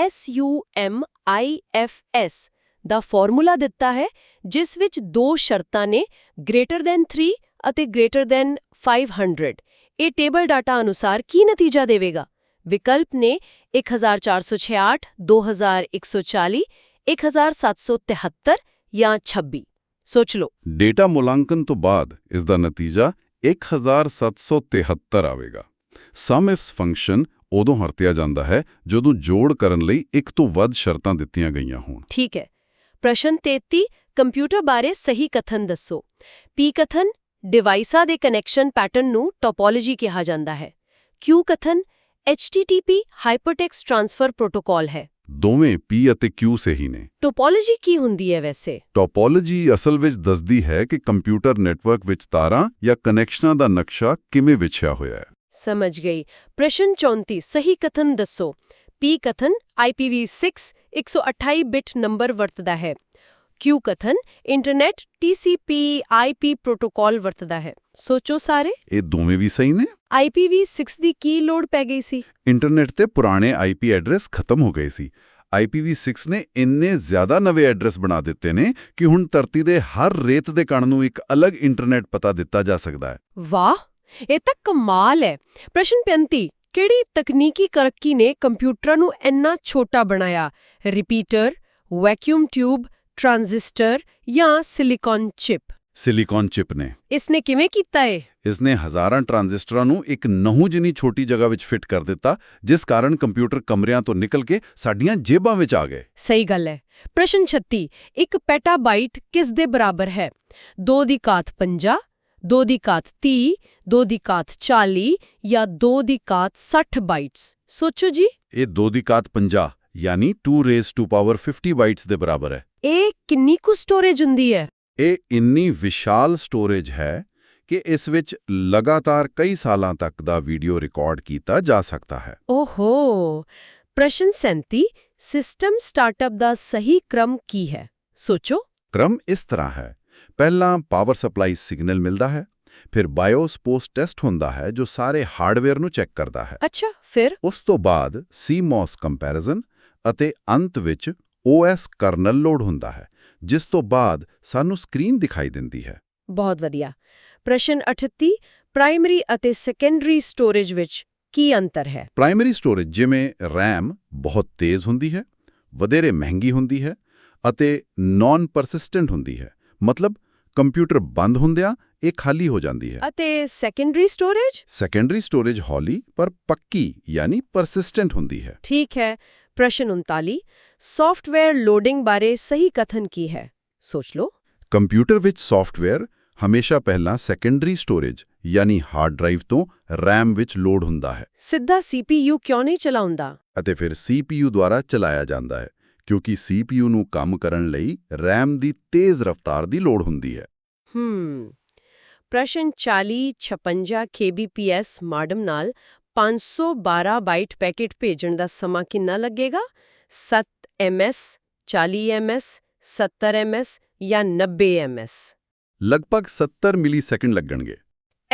[SPEAKER 1] SUMIFS ਦਾ ਫਾਰਮੂਲਾ ਦਿੱਤਾ ਹੈ ਜਿਸ ਵਿੱਚ ਦੋ ਸ਼ਰਤਾਂ ਨੇ ਗ੍ਰੇਟਰ ਦੈਨ 3 ਅਤੇ ਗ੍ਰੇਟਰ ਦੈਨ 500। ਇਹ ਟੇਬਲ ਡਾਟਾ ਅਨੁਸਾਰ ਕੀ ਨਤੀਜਾ ਦੇਵੇਗਾ? ਵਿਕਲਪ ਨੇ 1466, 2140, 1773 ਜਾਂ 26। ਸੋਚ ਲਓ।
[SPEAKER 2] ਡੇਟਾ ਮੁਲਾਂਕਣ ਤੋਂ ਬਾਅਦ ਇਸ ਦਾ ਨਤੀਜਾ 1773 ਆਵੇਗਾ। ਸਮ ਇਫਸ ਫੰਕਸ਼ਨ ਉਦੋਂ ਵਰਤਿਆ ਜਾਂਦਾ ਹੈ ਜਦੋਂ ਜੋੜ ਕਰਨ ਲਈ ਇੱਕ ਤੋਂ ਵੱਧ ਸ਼ਰਤਾਂ ਦਿੱਤੀਆਂ ਗਈਆਂ ਹੋਣ।
[SPEAKER 1] ਠੀਕ ਹੈ। ਪ੍ਰਸ਼ਨ 33 ਕੰਪਿਊਟਰ ਬਾਰੇ ਸਹੀ ਕਥਨ ਦੱਸੋ। ਪੀ ਕਥਨ ਡਿਵਾਈਸਾਂ ਦੇ ਕਨੈਕਸ਼ਨ ਪੈਟਰਨ ਨੂੰ ਟੋਪੋਲੋਜੀ ਕਿਹਾ ਜਾਂਦਾ ਹੈ। ਕਿਊ ਕਥਨ HTTP ਹਾਈਪਰਟੈਕਸਟ ਟ੍ਰਾਂਸਫਰ ਪ੍ਰੋਟੋਕਾਲ ਹੈ।
[SPEAKER 2] ਦੋਵੇਂ P ਅਤੇ Q ਸਹੀ ਨੇ।
[SPEAKER 1] ਟੋਪੋਲੋਜੀ ਕੀ ਹੁੰਦੀ ਹੈ ਵੈਸੇ?
[SPEAKER 2] ਟੋਪੋਲੋਜੀ ਅਸਲ ਵਿੱਚ ਦੱਸਦੀ ਹੈ ਕਿ ਕੰਪਿਊਟਰ ਨੈਟਵਰਕ ਵਿੱਚ ਤਾਰਾਂ ਜਾਂ ਕਨੈਕਸ਼ਨਾਂ ਦਾ ਨਕਸ਼ਾ ਕਿਵੇਂ ਵਿਛਿਆ ਹੋਇਆ ਹੈ।
[SPEAKER 1] ਸਮਝ ਗਈ। ਪ੍ਰਸ਼ਨ 34 ਸਹੀ ਕਥਨ ਦੱਸੋ। ਪੀ ਕਥਨ IPv6 128 ਬਿਟ ਨੰਬਰ ਵਰਤਦਾ ਹੈ। ਕਿਊ ਕਥਨ ਇੰਟਰਨੈਟ TCP/IP ਪ੍ਰੋਟੋਕਾਲ ਵਰਤਦਾ ਹੈ। ਸੋਚੋ ਸਾਰੇ।
[SPEAKER 2] ਇਹ ਦੋਵੇਂ ਵੀ ਸਹੀ ਨੇ।
[SPEAKER 1] IPv6 ਦੀ ਕੀ ਲੋੜ ਪੈ ਗਈ ਸੀ?
[SPEAKER 2] ਇੰਟਰਨੈਟ ਤੇ ਪੁਰਾਣੇ IP ਐਡਰੈਸ ਖਤਮ ਹੋ ਗਏ ਸੀ। IPv6 ਨੇ ਇੰਨੇ ਜ਼ਿਆਦਾ ਨਵੇਂ ਐਡਰੈਸ ਬਣਾ ਦਿੱਤੇ ਨੇ ਕਿ ਹੁਣ ਧਰਤੀ ਦੇ ਹਰ ਰੇਤ ਦੇ ਕਣ ਨੂੰ ਇੱਕ ਅਲੱਗ ਇੰਟਰਨੈਟ ਪਤਾ ਦਿੱਤਾ ਜਾ ਸਕਦਾ ਹੈ।
[SPEAKER 1] ਵਾਹ, ਇਹ ਤਾਂ ਕਮਾਲ ਹੈ। ਪ੍ਰਸ਼ਨ 35 ਕਿਹੜੀ ਤਕਨੀਕੀ ਤਰੱਕੀ ਨੇ ਕੰਪਿਊਟਰਾਂ ਨੂੰ ਇੰਨਾ ਛੋਟਾ ਬਣਾਇਆ? ਰਿਪੀਟਰ, ਵੈਕਿਊਮ ਟਿਊਬ, ਟ੍ਰਾਂਜ਼ਿਸਟਰ ਜਾਂ ਸਿਲੀਕਨ ਚਿਪ?
[SPEAKER 2] ਸਿਲੀਕਨ ਚਿਪ ਨੇ।
[SPEAKER 1] ਇਸਨੇ ਕਿਵੇਂ ਕੀਤਾ ਏ?
[SPEAKER 2] ਇਸਨੇ ਹਜ਼ਾਰਾਂ ਟ੍ਰਾਂਜ਼ਿਸਟਰਾਂ ਨੂੰ ਇੱਕ ਨਹੁੰ ਜਿੰਨੀ ਛੋਟੀ ਜਗ੍ਹਾ ਵਿੱਚ ਫਿੱਟ ਕਰ ਦਿੱਤਾ, ਜਿਸ ਕਾਰਨ ਕੰਪਿਊਟਰ ਕਮਰਿਆਂ ਤੋਂ ਨਿਕਲ ਕੇ ਸਾਡੀਆਂ ਜੇਬਾਂ ਵਿੱਚ ਆ ਗਏ।
[SPEAKER 1] ਸਹੀ ਗੱਲ ਹੈ। ਪ੍ਰਸ਼ਨ 36 ਇੱਕ ਪੈਟਾਬਾਈਟ ਕਿਸ ਦੇ ਬਰਾਬਰ ਹੈ? 2 ਦੀ ਘਾਤ 50, 2 ਦੀ ਘਾਤ 30, 2 ਦੀ ਘਾਤ 40 ਜਾਂ 2 ਦੀ ਘਾਤ 60 ਬਾਈਟਸ? ਸੋਚੋ ਜੀ।
[SPEAKER 2] ਇਹ 2 ਦੀ ਘਾਤ 50 ਯਾਨੀ 2⁻50 ਬਾਈਟਸ ਦੇ ਬਰਾਬਰ ਹੈ।
[SPEAKER 1] ਇਹ ਕਿੰਨੀ ਕੁ ਸਟੋਰੇਜ ਹੁੰਦੀ ਹੈ?
[SPEAKER 2] ਇਹ ਇੰਨੀ ਵਿਸ਼ਾਲ ਸਟੋਰੇਜ ਹੈ ਕਿ ਇਸ ਵਿੱਚ ਲਗਾਤਾਰ ਕਈ ਸਾਲਾਂ ਤੱਕ ਦਾ ਵੀਡੀਓ ਰਿਕਾਰਡ ਕੀਤਾ ਜਾ ਸਕਦਾ ਹੈ।
[SPEAKER 1] ਓਹੋ। ਪ੍ਰਸ਼ਨ 37 ਸਿਸਟਮ ਸਟਾਰਟਅਪ ਦਾ ਸਹੀ ਕ੍ਰਮ ਕੀ ਹੈ? ਸੋਚੋ।
[SPEAKER 2] ਕ੍ਰਮ ਇਸ ਤਰ੍ਹਾਂ ਹੈ। ਪਹਿਲਾਂ ਪਾਵਰ ਸਪਲਾਈ ਸਿਗਨਲ ਮਿਲਦਾ ਹੈ, ਫਿਰ ਬਾਇਓਸ ਪੋਸਟ ਟੈਸਟ ਹੁੰਦਾ ਹੈ ਜੋ ਸਾਰੇ ਹਾਰਡਵੇਅਰ ਨੂੰ ਚੈੱਕ ਕਰਦਾ ਹੈ।
[SPEAKER 1] ਅੱਛਾ, ਫਿਰ?
[SPEAKER 2] ਉਸ ਤੋਂ ਬਾਅਦ CMOS ਕੰਪੈਰੀਜ਼ਨ ਅਤੇ ਅੰਤ ਵਿੱਚ OS ਕਰਨਲ ਲੋਡ ਹੁੰਦਾ ਹੈ, ਜਿਸ ਤੋਂ ਬਾਅਦ ਸਾਨੂੰ ਸਕਰੀਨ ਦਿਖਾਈ ਦਿੰਦੀ ਹੈ।
[SPEAKER 1] ਬਹੁਤ ਵਧੀਆ। ਪ੍ਰਸ਼ਨ 38 ਪ੍ਰਾਇਮਰੀ ਅਤੇ ਸੈਕੰਡਰੀ ਸਟੋਰੇਜ ਵਿੱਚ ਕੀ ਅੰਤਰ ਹੈ?
[SPEAKER 2] ਪ੍ਰਾਇਮਰੀ ਸਟੋਰੇਜ ਜਿਵੇਂ RAM ਬਹੁਤ ਤੇਜ਼ ਹੁੰਦੀ ਹੈ, ਵਧੇਰੇ ਮਹਿੰਗੀ ਹੁੰਦੀ ਹੈ ਅਤੇ ਨਾਨ ਪਰਸਿਸਟੈਂਟ ਹੁੰਦੀ ਹੈ। ਮਤਲਬ ਕੰਪਿਊਟਰ ਬੰਦ ਹੁੰਦਿਆਂ ਇਹ ਖਾਲੀ ਹੋ ਜਾਂਦੀ ਹੈ।
[SPEAKER 1] ਅਤੇ ਸੈਕੰਡਰੀ ਸਟੋਰੇਜ?
[SPEAKER 2] ਸੈਕੰਡਰੀ ਸਟੋਰੇਜ ਹੌਲੀ ਪਰ ਪੱਕੀ ਯਾਨੀ ਪਰਸਿਸਟੈਂਟ ਹੁੰਦੀ ਹੈ।
[SPEAKER 1] ਠੀਕ ਹੈ। ਪ੍ਰਸ਼ਨ 39 ਸੌਫਟਵੇਅਰ ਲੋਡਿੰਗ ਬਾਰੇ ਸਹੀ ਕਥਨ ਕੀ ਹੈ? ਸੋਚ ਲਓ।
[SPEAKER 2] ਕੰਪਿਊਟਰ ਵਿੱਚ ਸੌਫਟਵੇਅਰ ਹਮੇਸ਼ਾ ਪਹਿਲਾਂ ਸੈਕੰਡਰੀ ਸਟੋਰੇਜ ਯਾਨੀ ਹਾਰਡ ਡਰਾਈਵ ਤੋਂ RAM ਵਿੱਚ ਲੋਡ ਹੁੰਦਾ ਹੈ।
[SPEAKER 1] ਸਿੱਧਾ CPU ਕਿਉਂ ਨਹੀਂ ਚਲਾਉਂਦਾ?
[SPEAKER 2] ਅਤੇ ਫਿਰ CPU ਦੁਆਰਾ ਚਲਾਇਆ ਜਾਂਦਾ ਹੈ, ਕਿਉਂਕਿ CPU ਨੂੰ ਕੰਮ ਕਰਨ ਲਈ RAM ਦੀ ਤੇਜ਼ ਰਫ਼ਤਾਰ ਦੀ ਲੋੜ ਹੁੰਦੀ ਹੈ।
[SPEAKER 1] ਪ੍ਰਸ਼ਨ 40 56 kbps ਮਾਡਮ ਨਾਲ 512 ਬਾਈਟ ਪੈਕੇਟ ਭੇਜਣ ਦਾ ਸਮਾਂ ਕਿੰਨਾ ਲੱਗੇਗਾ? 7 ms, 40 ms, 70 ms ਜਾਂ 90 ms?
[SPEAKER 2] ਲਗਭਗ 70 ਮਿਲੀਸੈਕਿੰਡ ਲੱਗਣਗੇ।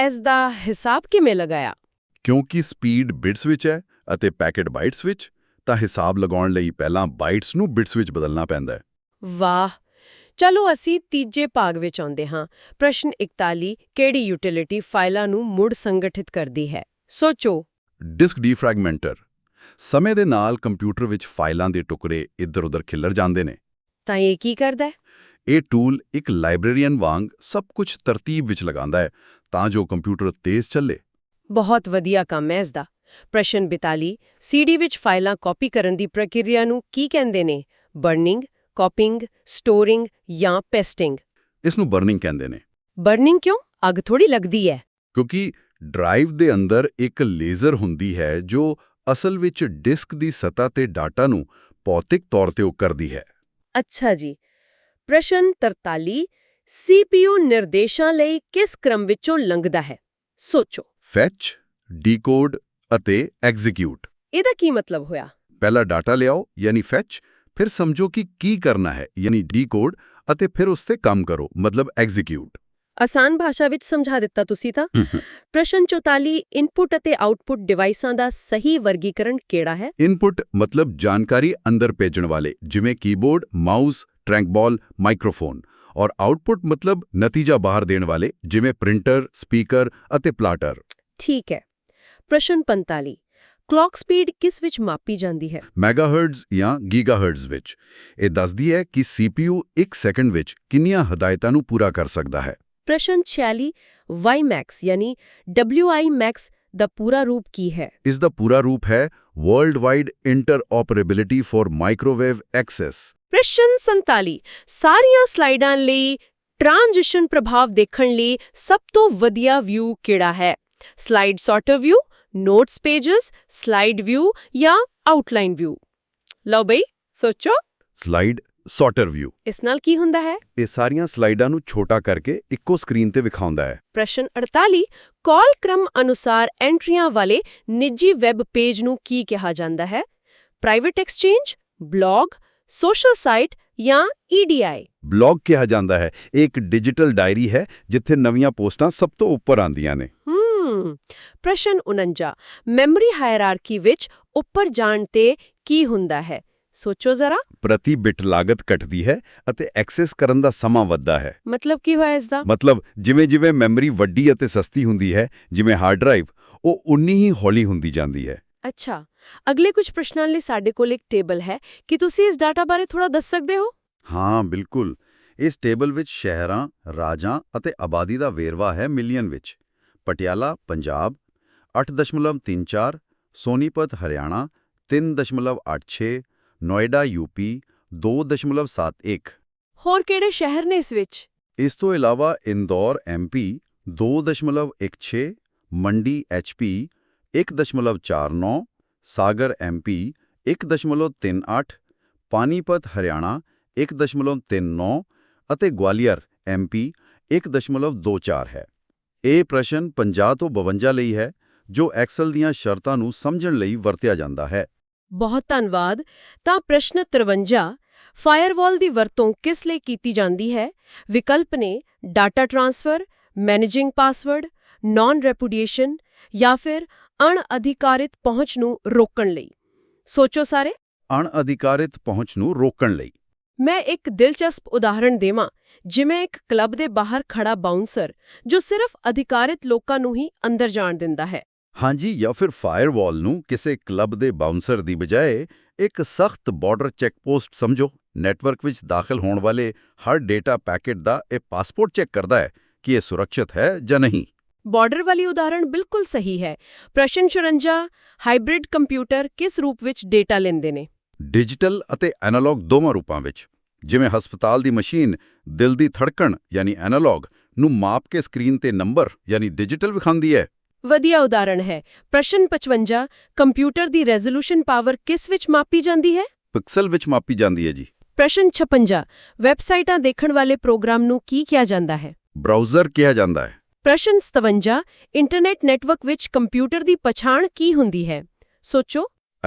[SPEAKER 1] ਇਸ ਦਾ ਹਿਸਾਬ ਕਿਵੇਂ ਲਗਾਇਆ?
[SPEAKER 2] ਕਿਉਂਕਿ ਸਪੀਡ ਬਿਟਸ ਵਿੱਚ ਹੈ ਅਤੇ ਪੈਕੇਟ ਬਾਈਟਸ ਵਿੱਚ, ਤਾਂ ਹਿਸਾਬ ਲਗਾਉਣ ਲਈ ਪਹਿਲਾਂ ਬਾਈਟਸ ਨੂੰ ਬਿਟਸ ਵਿੱਚ ਬਦਲਣਾ ਪੈਂਦਾ ਹੈ।
[SPEAKER 1] ਵਾਹ। ਚਲੋ ਅਸੀਂ ਤੀਜੇ ਭਾਗ ਵਿੱਚ ਆਉਂਦੇ ਹਾਂ। ਪ੍ਰਸ਼ਨ 41 ਕਿਹੜੀ ਯੂਟਿਲਿਟੀ ਫਾਈਲਾਂ ਨੂੰ ਮੁੜ ਸੰਗਠਿਤ ਕਰਦੀ ਹੈ? ਸੋਚੋ।
[SPEAKER 2] ਡਿਸਕ ਡੀਫਰੈਗਮੈਂਟਰ। ਸਮੇਂ ਦੇ ਨਾਲ ਕੰਪਿਊਟਰ ਵਿੱਚ ਫਾਈਲਾਂ ਦੇ ਟੁਕੜੇ ਇੱਧਰ-ਉੱਧਰ ਖਿੱਲਰ ਜਾਂਦੇ ਨੇ।
[SPEAKER 1] ਤਾਂ ਇਹ ਕੀ ਕਰਦਾ ਹੈ?
[SPEAKER 2] ਇਹ ਟੂਲ ਇੱਕ ਲਾਇਬ੍ਰੇਰੀਅਨ ਵਾਂਗ ਸਭ ਕੁਝ ਤਰਤੀਬ ਵਿੱਚ ਲਗਾਉਂਦਾ ਹੈ ਤਾਂ ਜੋ ਕੰਪਿਊਟਰ ਤੇਜ਼ ਚੱਲੇ।
[SPEAKER 1] ਬਹੁਤ ਵਧੀਆ ਕੰਮ ਹੈ ਇਸ ਦਾ। ਪ੍ਰਸ਼ਨ 42 CD ਵਿੱਚ ਫਾਈਲਾਂ ਕਾਪੀ ਕਰਨ ਦੀ ਪ੍ਰਕਿਰਿਆ ਨੂੰ ਕੀ ਕਹਿੰਦੇ ਨੇ? ਬਰਨਿੰਗ, ਕਾਪਿੰਗ, ਸਟੋਰਿੰਗ ਜਾਂ ਪੇਸਟਿੰਗ?
[SPEAKER 2] ਇਸ ਨੂੰ ਬਰਨਿੰਗ ਕਹਿੰਦੇ ਨੇ।
[SPEAKER 1] ਬਰਨਿੰਗ ਕਿਉਂ? ਅੱਗ ਥੋੜੀ ਲੱਗਦੀ ਹੈ।
[SPEAKER 2] ਕਿਉਂਕਿ ਡਰਾਈਵ ਦੇ ਅੰਦਰ ਇੱਕ ਲੇਜ਼ਰ ਹੁੰਦੀ ਹੈ ਜੋ ਅਸਲ ਵਿੱਚ ਡਿਸਕ ਦੀ ਸਤ੍ਹਾ ਤੇ ਡਾਟਾ ਨੂੰ ਭੌਤਿਕ ਤੌਰ ਤੇ ਕਰਦੀ ਹੈ।
[SPEAKER 1] ਅੱਛਾ ਜੀ। ਪ੍ਰਸ਼ਨ 43 CPU ਨਿਰਦੇਸ਼ਾਂ ਲਈ ਕਿਸ ਕ੍ਰਮ ਵਿੱਚੋਂ ਲੰਘਦਾ ਹੈ? ਸੋਚੋ।
[SPEAKER 2] ਫੈਚ, ਡੀਕੋਡ ਅਤੇ ਐਗਜ਼ੀਕਿਊਟ।
[SPEAKER 1] ਇਹਦਾ ਕੀ ਮਤਲਬ ਹੋਇਆ?
[SPEAKER 2] ਪਹਿਲਾਂ ਡਾਟਾ ਲਿਆਓ ਯਾਨੀ ਫੈਚ, ਫਿਰ ਸਮਝੋ ਕਿ ਕੀ ਕਰਨਾ ਹੈ ਯਾਨੀ ਡੀਕੋਡ ਅਤੇ ਫਿਰ ਉਸ ਤੇ ਕੰਮ ਕਰੋ, ਮਤਲਬ ਐਗਜ਼ੀਕਿਊਟ।
[SPEAKER 1] ਆਸਾਨ ਭਾਸ਼ਾ ਵਿੱਚ ਸਮਝਾ ਦਿੱਤਾ ਤੁਸੀਂ ਤਾਂ। ਪ੍ਰਸ਼ਨ 44 ਇਨਪੁਟ ਅਤੇ ਆਉਟਪੁੱਟ ਡਿਵਾਈਸਾਂ ਦਾ ਸਹੀ ਵਰਗੀਕਰਨ ਕਿਹੜਾ ਹੈ?
[SPEAKER 2] ਇਨਪੁਟ ਮਤਲਬ ਜਾਣਕਾਰੀ ਅੰਦਰ ਭੇਜਣ ਵਾਲੇ, ਜਿਵੇਂ ਕੀਬੋਰਡ, ਮਾਊਸ, ਟਰੈਕਬਾਲ, ਮਾਈਕ੍ਰੋਫੋਨ। ਔਰ ਆਉਟਪੁੱਟ ਮਤਲਬ ਨਤੀਜਾ ਬਾਹਰ ਦੇਣ ਵਾਲੇ, ਜਿਵੇਂ ਪ੍ਰਿੰਟਰ, ਸਪੀਕਰ ਅਤੇ ਪਲਾਟਰ।
[SPEAKER 1] ਠੀਕ ਹੈ। ਪ੍ਰਸ਼ਨ 45 ਕਲੌਕ ਸਪੀਡ ਕਿਸ ਵਿੱਚ ਮਾਪੀ ਜਾਂਦੀ ਹੈ?
[SPEAKER 2] ਮੈਗਾਹਰਟਜ਼ ਜਾਂ ਗੀਗਾਹਰਟਜ਼ ਵਿੱਚ। ਇਹ ਦੱਸਦੀ ਹੈ ਕਿ CPU 1 ਸੈਕਿੰਡ ਵਿੱਚ ਕਿੰਨੀਆਂ ਹਦਾਇਤਾਂ ਨੂੰ ਪੂਰਾ ਕਰ ਸਕਦਾ ਹੈ।
[SPEAKER 1] ਪ੍ਰਸ਼ਨ 46 WiMAX ਯਾਨੀ WiMAX ਦਾ ਪੂਰਾ ਰੂਪ ਕੀ ਹੈ?
[SPEAKER 2] ਇਸ ਦਾ ਪੂਰਾ ਰੂਪ ਹੈ world wide interoperability for microwave access.
[SPEAKER 1] ਪ੍ਰਸ਼ਨ 47 ਸਾਰੀਆਂ ਸਲਾਈਡਾਂ ਲਈ ਟ੍ਰਾਂਜੀਸ਼ਨ ਪ੍ਰਭਾਵ ਦੇਖਣ ਲਈ ਸਭ ਤੋਂ ਵਧੀਆ ਵਿਊ ਕਿਹੜਾ ਹੈ? Slide sorter view, notes pages, slide view ਜਾਂ ਆਊਟਲਾਈਨ ਵਿਊ? ਲਓ ਬਈ ਸੋਚੋ।
[SPEAKER 2] Slide sorter view.
[SPEAKER 1] ਇਸ ਨਾਲ ਕੀ ਹੁੰਦਾ ਹੈ?
[SPEAKER 2] ਇਹ ਸਾਰੀਆਂ ਸਲਾਈਡਾਂ ਨੂੰ ਛੋਟਾ ਕਰਕੇ ਇੱਕੋ ਸਕਰੀਨ ਤੇ ਵਿਖਾਉਂਦਾ ਹੈ।
[SPEAKER 1] ਪ੍ਰਸ਼ਨ 48 ਕਾਲ ਕ੍ਰਮ ਅਨੁਸਾਰ ਐਂਟਰੀਆਂ ਵਾਲੇ ਨਿੱਜੀ ਵੈਬ ਪੇਜ ਨੂੰ ਕੀ ਕਿਹਾ ਜਾਂਦਾ ਹੈ? Private exchange, blog, social site ਜਾਂ EDI?
[SPEAKER 2] ਬਲੌਗ ਕਿਹਾ ਜਾਂਦਾ ਹੈ। ਇਹ ਇੱਕ ਡਿਜੀਟਲ ਡਾਇਰੀ ਹੈ ਜਿੱਥੇ ਨਵੀਆਂ ਪੋਸਟਾਂ ਸਭ ਤੋਂ ਉੱਪਰ ਆਉਂਦੀਆਂ ਨੇ।
[SPEAKER 1] ਪ੍ਰਸ਼ਨ 49 ਮੈਮਰੀ ਹਾਇਰਾਰਕੀ ਵਿੱਚ ਉੱਪਰ ਜਾਣ ਤੇ ਕੀ ਹੁੰਦਾ ਹੈ? ਸੋਚੋ ਜ਼ਰਾ।
[SPEAKER 2] ਪ੍ਰਤੀ ਬਿਟ ਲਾਗਤ ਘਟਦੀ ਹੈ ਅਤੇ ਐਕਸੈਸ ਕਰਨ ਦਾ ਸਮਾਂ ਵੱਧਦਾ ਹੈ।
[SPEAKER 1] ਮਤਲਬ ਕੀ ਹੋਇਆ ਇਸ ਦਾ?
[SPEAKER 2] ਮਤਲਬ ਜਿਵੇਂ-ਜਿਵੇਂ ਮੈਮਰੀ ਵੱਡੀ ਅਤੇ ਸਸਤੀ ਹੁੰਦੀ ਹੈ, ਜਿਵੇਂ ਹਾਰਡ ਡਰਾਈਵ, ਉਹ ਉਨੀ ਹੀ ਹੌਲੀ ਹੁੰਦੀ ਜਾਂਦੀ ਹੈ।
[SPEAKER 1] ਅੱਛਾ, ਅਗਲੇ ਕੁਝ ਪ੍ਰਸ਼ਨਾਂ ਲਈ ਸਾਡੇ ਕੋਲ ਇੱਕ ਟੇਬਲ ਹੈ। ਕੀ ਤੁਸੀਂ ਇਸ ਡਾਟਾ ਬਾਰੇ ਥੋੜਾ ਦੱਸ ਸਕਦੇ ਹੋ?
[SPEAKER 2] ਹਾਂ, ਬਿਲਕੁਲ। ਇਸ ਟੇਬਲ ਵਿੱਚ ਸ਼ਹਿਰਾਂ, ਰਾਜਾਂ ਅਤੇ ਆਬਾਦੀ ਦਾ ਵੇਰਵਾ ਹੈ ਮਿਲੀਅਨ ਵਿੱਚ। ਪਟਿਆਲਾ, ਪੰਜਾਬ 8.34, ਸੋਨੀਪਤ, ਹਰਿਆਣਾ 3.86, ਨੋਇਡਾ, UP 2.71।
[SPEAKER 1] ਹੋਰ ਕਿਹੜੇ ਸ਼ਹਿਰ ਨੇ ਇਸ ਵਿੱਚ?
[SPEAKER 2] ਇਸ ਤੋਂ ਇਲਾਵਾ ਇੰਦੌਰ, MP 2.16, ਮੰਡੀ HP 1.49, ਸਾਗਰ MP 1.38, ਪਾਨੀਪਤ, ਹਰਿਆਣਾ 1.39 ਅਤੇ ਗਵਾਲੀਅਰ MP 1.24 ਹੈ। ਇਹ ਪ੍ਰਸ਼ਨ 50 ਤੋਂ 52 ਲਈ ਹੈ, ਜੋ ਐਕਸਲ ਦੀਆਂ ਸ਼ਰਤਾਂ ਨੂੰ ਸਮਝਣ ਲਈ ਵਰਤਿਆ ਜਾਂਦਾ ਹੈ।
[SPEAKER 1] ਬਹੁਤ ਧੰਨਵਾਦ। ਤਾਂ ਪ੍ਰਸ਼ਨ 53 ਫਾਇਰਵਾਲ ਦੀ ਵਰਤੋਂ ਕਿਸ ਲਈ ਕੀਤੀ ਜਾਂਦੀ ਹੈ? ਵਿਕਲਪ ਨੇ data transfer, managing password, non repudiation ਜਾਂ ਫਿਰ ਅਣਅਧਿਕਾਰਿਤ ਪਹੁੰਚ ਨੂੰ ਰੋਕਣ ਲਈ। ਸੋਚੋ ਸਾਰੇ।
[SPEAKER 2] ਅਣਅਧਿਕਾਰਿਤ ਪਹੁੰਚ ਨੂੰ ਰੋਕਣ ਲਈ।
[SPEAKER 1] ਮੈਂ ਇੱਕ ਦਿਲਚਸਪ ਉਦਾਹਰਣ ਦੇਵਾਂ, ਜਿਵੇਂ ਇੱਕ ਕਲੱਬ ਦੇ ਬਾਹਰ ਖੜਾ ਬਾਉਂਸਰ ਜੋ ਸਿਰਫ ਅਧਿਕਾਰਿਤ ਲੋਕਾਂ ਨੂੰ ਹੀ ਅੰਦਰ ਜਾਣ ਦਿੰਦਾ ਹੈ।
[SPEAKER 2] ਹਾਂਜੀ, ਜਾਂ ਫਿਰ ਫਾਇਰਵਾਲ ਨੂੰ ਕਿਸੇ ਕਲੱਬ ਦੇ ਬਾਉਂਸਰ ਦੀ ਬਜਾਏ ਇੱਕ ਸਖਤ ਬਾਰਡਰ ਚੈੱਕਪੋਸਟ ਸਮਝੋ। ਨੈਟਵਰਕ ਵਿੱਚ ਦਾਖਲ ਹੋਣ ਵਾਲੇ ਹਰ ਡੇਟਾ ਪੈਕੇਟ ਦਾ ਇਹ ਪਾਸਪੋਰਟ ਚੈੱਕ ਕਰਦਾ ਹੈ ਕਿ ਇਹ ਸੁਰੱਖਿਅਤ ਹੈ ਜਾਂ ਨਹੀਂ।
[SPEAKER 1] ਬਾਰਡਰ ਵਾਲੀ ਉਦਾਹਰਣ ਬਿਲਕੁਲ ਸਹੀ ਹੈ। ਪ੍ਰਸ਼ਨ 54 ਹਾਈਬ੍ਰਿਡ ਕੰਪਿਊਟਰ ਕਿਸ ਰੂਪ ਵਿੱਚ ਡੇਟਾ ਲੈਂਦੇ ਨੇ?
[SPEAKER 2] ਡਿਜੀਟਲ ਅਤੇ ਐਨਾਲੌਗ ਦੋਵਾਂ ਰੂਪਾਂ ਵਿੱਚ। ਜਿਵੇਂ ਹਸਪਤਾਲ ਦੀ ਮਸ਼ੀਨ ਦਿਲ ਦੀ ਧੜਕਣ ਯਾਨੀ ਐਨਾਲੌਗ ਨੂੰ ਮਾਪ ਕੇ ਸਕਰੀਨ ਤੇ ਨੰਬਰ ਯਾਨੀ ਡਿਜੀਟਲ ਵਿਖਾਉਂਦੀ ਹੈ।
[SPEAKER 1] ਵਧੀਆ ਉਦਾਹਰਣ ਹੈ। ਪ੍ਰਸ਼ਨ 55 ਕੰਪਿਊਟਰ ਦੀ ਰੈਜ਼ੋਲੂਸ਼ਨ ਪਾਵਰ ਕਿਸ ਵਿੱਚ ਮਾਪੀ ਜਾਂਦੀ ਹੈ?
[SPEAKER 2] ਪਿਕਸਲ ਵਿੱਚ ਮਾਪੀ ਜਾਂਦੀ ਹੈ ਜੀ।
[SPEAKER 1] ਪ੍ਰਸ਼ਨ 56 ਵੈਬਸਾਈਟਾਂ ਦੇਖਣ ਵਾਲੇ ਪ੍ਰੋਗਰਾਮ ਨੂੰ ਕੀ ਕਿਹਾ ਜਾਂਦਾ ਹੈ?
[SPEAKER 2] ਬਰਾਊਜ਼ਰ ਕਿਹਾ ਜਾਂਦਾ ਹੈ।
[SPEAKER 1] ਪ੍ਰਸ਼ਨ 57 ਇੰਟਰਨੈਟ ਨੈਟਵਰਕ ਵਿੱਚ ਕੰਪਿਊਟਰ ਦੀ ਪਛਾਣ ਕੀ ਹੁੰਦੀ ਹੈ? ਸੋਚੋ।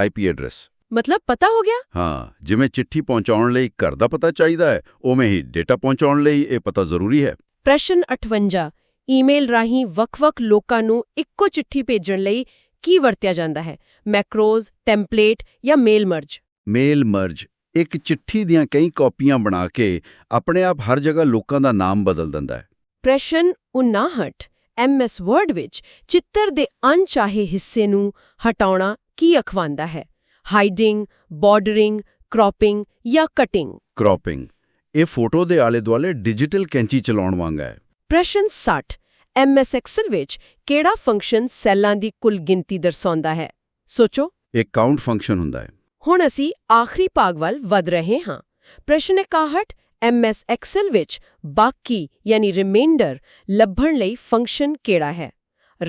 [SPEAKER 2] IP address.
[SPEAKER 1] ਮਤਲਬ ਪਤਾ ਹੋ ਗਿਆ?
[SPEAKER 2] ਹਾਂ, ਜਿਵੇਂ ਚਿੱਠੀ ਪਹੁੰਚਾਉਣ ਲਈ ਘਰ ਦਾ ਪਤਾ ਚਾਹੀਦਾ ਹੈ, ਉਵੇਂ ਹੀ ਡੇਟਾ ਪਹੁੰਚਾਉਣ ਲਈ ਇਹ ਪਤਾ ਜ਼ਰੂਰੀ ਹੈ।
[SPEAKER 1] ਪ੍ਰਸ਼ਨ 58 ਈਮੇਲ ਰਾਹੀਂ ਵੱਖ-ਵੱਖ ਲੋਕਾਂ ਨੂੰ ਇੱਕੋ ਚਿੱਠੀ ਭੇਜਣ ਲਈ ਕੀ ਵਰਤਿਆ ਜਾਂਦਾ ਹੈ? ਮੈਕਰੋਜ਼, ਟੈਂਪਲੇਟ ਜਾਂ ਮੇਲ ਮਰਜ?
[SPEAKER 2] ਮੇਲ ਮਰਜ ਇੱਕ ਚਿੱਠੀ ਦੀਆਂ ਕਈ ਕਾਪੀਆਂ ਬਣਾ ਕੇ ਆਪਣੇ ਆਪ ਹਰ ਜਗ੍ਹਾ ਲੋਕਾਂ ਦਾ ਨਾਮ ਬਦਲ ਦਿੰਦਾ ਹੈ।
[SPEAKER 1] ਪ੍ਰਸ਼ਨ 59 MS ਵਰਡ ਵਿੱਚ ਚਿੱਤਰ ਦੇ ਅਣਚਾਹੇ ਹਿੱਸੇ ਨੂੰ ਹਟਾਉਣਾ ਕੀ ਅਖਵਾਉਂਦਾ ਹੈ? ਹਾਈਡਿੰਗ, ਬਾਰਡਰਿੰਗ, ਕ੍ਰੌਪਿੰਗ ਜਾਂ ਕਟਿੰਗ?
[SPEAKER 2] ਕ੍ਰੌਪਿੰਗ। ਇਹ ਫੋਟੋ ਦੇ ਆਲੇ-ਦੁਆਲੇ ਡਿਜੀਟਲ ਕੈਂਚੀ ਚਲਾਉਣ ਵਾਂਗ ਹੈ।
[SPEAKER 1] ਪ੍ਰਸ਼ਨ 60 MS ਐਕਸਲ ਵਿੱਚ ਕਿਹੜਾ ਫੰਕਸ਼ਨ ਸੈੱਲਾਂ ਦੀ ਕੁੱਲ ਗਿਣਤੀ ਦਰਸਾਉਂਦਾ ਹੈ? ਸੋਚੋ।
[SPEAKER 2] ਇਹ ਕਾਊਂਟ ਫੰਕਸ਼ਨ ਹੁੰਦਾ ਹੈ।
[SPEAKER 1] ਹੁਣ ਅਸੀਂ ਆਖਰੀ ਭਾਗ ਵੱਲ ਵਧ ਰਹੇ ਹਾਂ। ਪ੍ਰਸ਼ਨ 61 MS ਐਕਸਲ ਵਿੱਚ ਬਾਕੀ ਯਾਨੀ ਰਿਮਾਈਂਡਰ ਲੱਭਣ ਲਈ ਫੰਕਸ਼ਨ ਕਿਹੜਾ ਹੈ?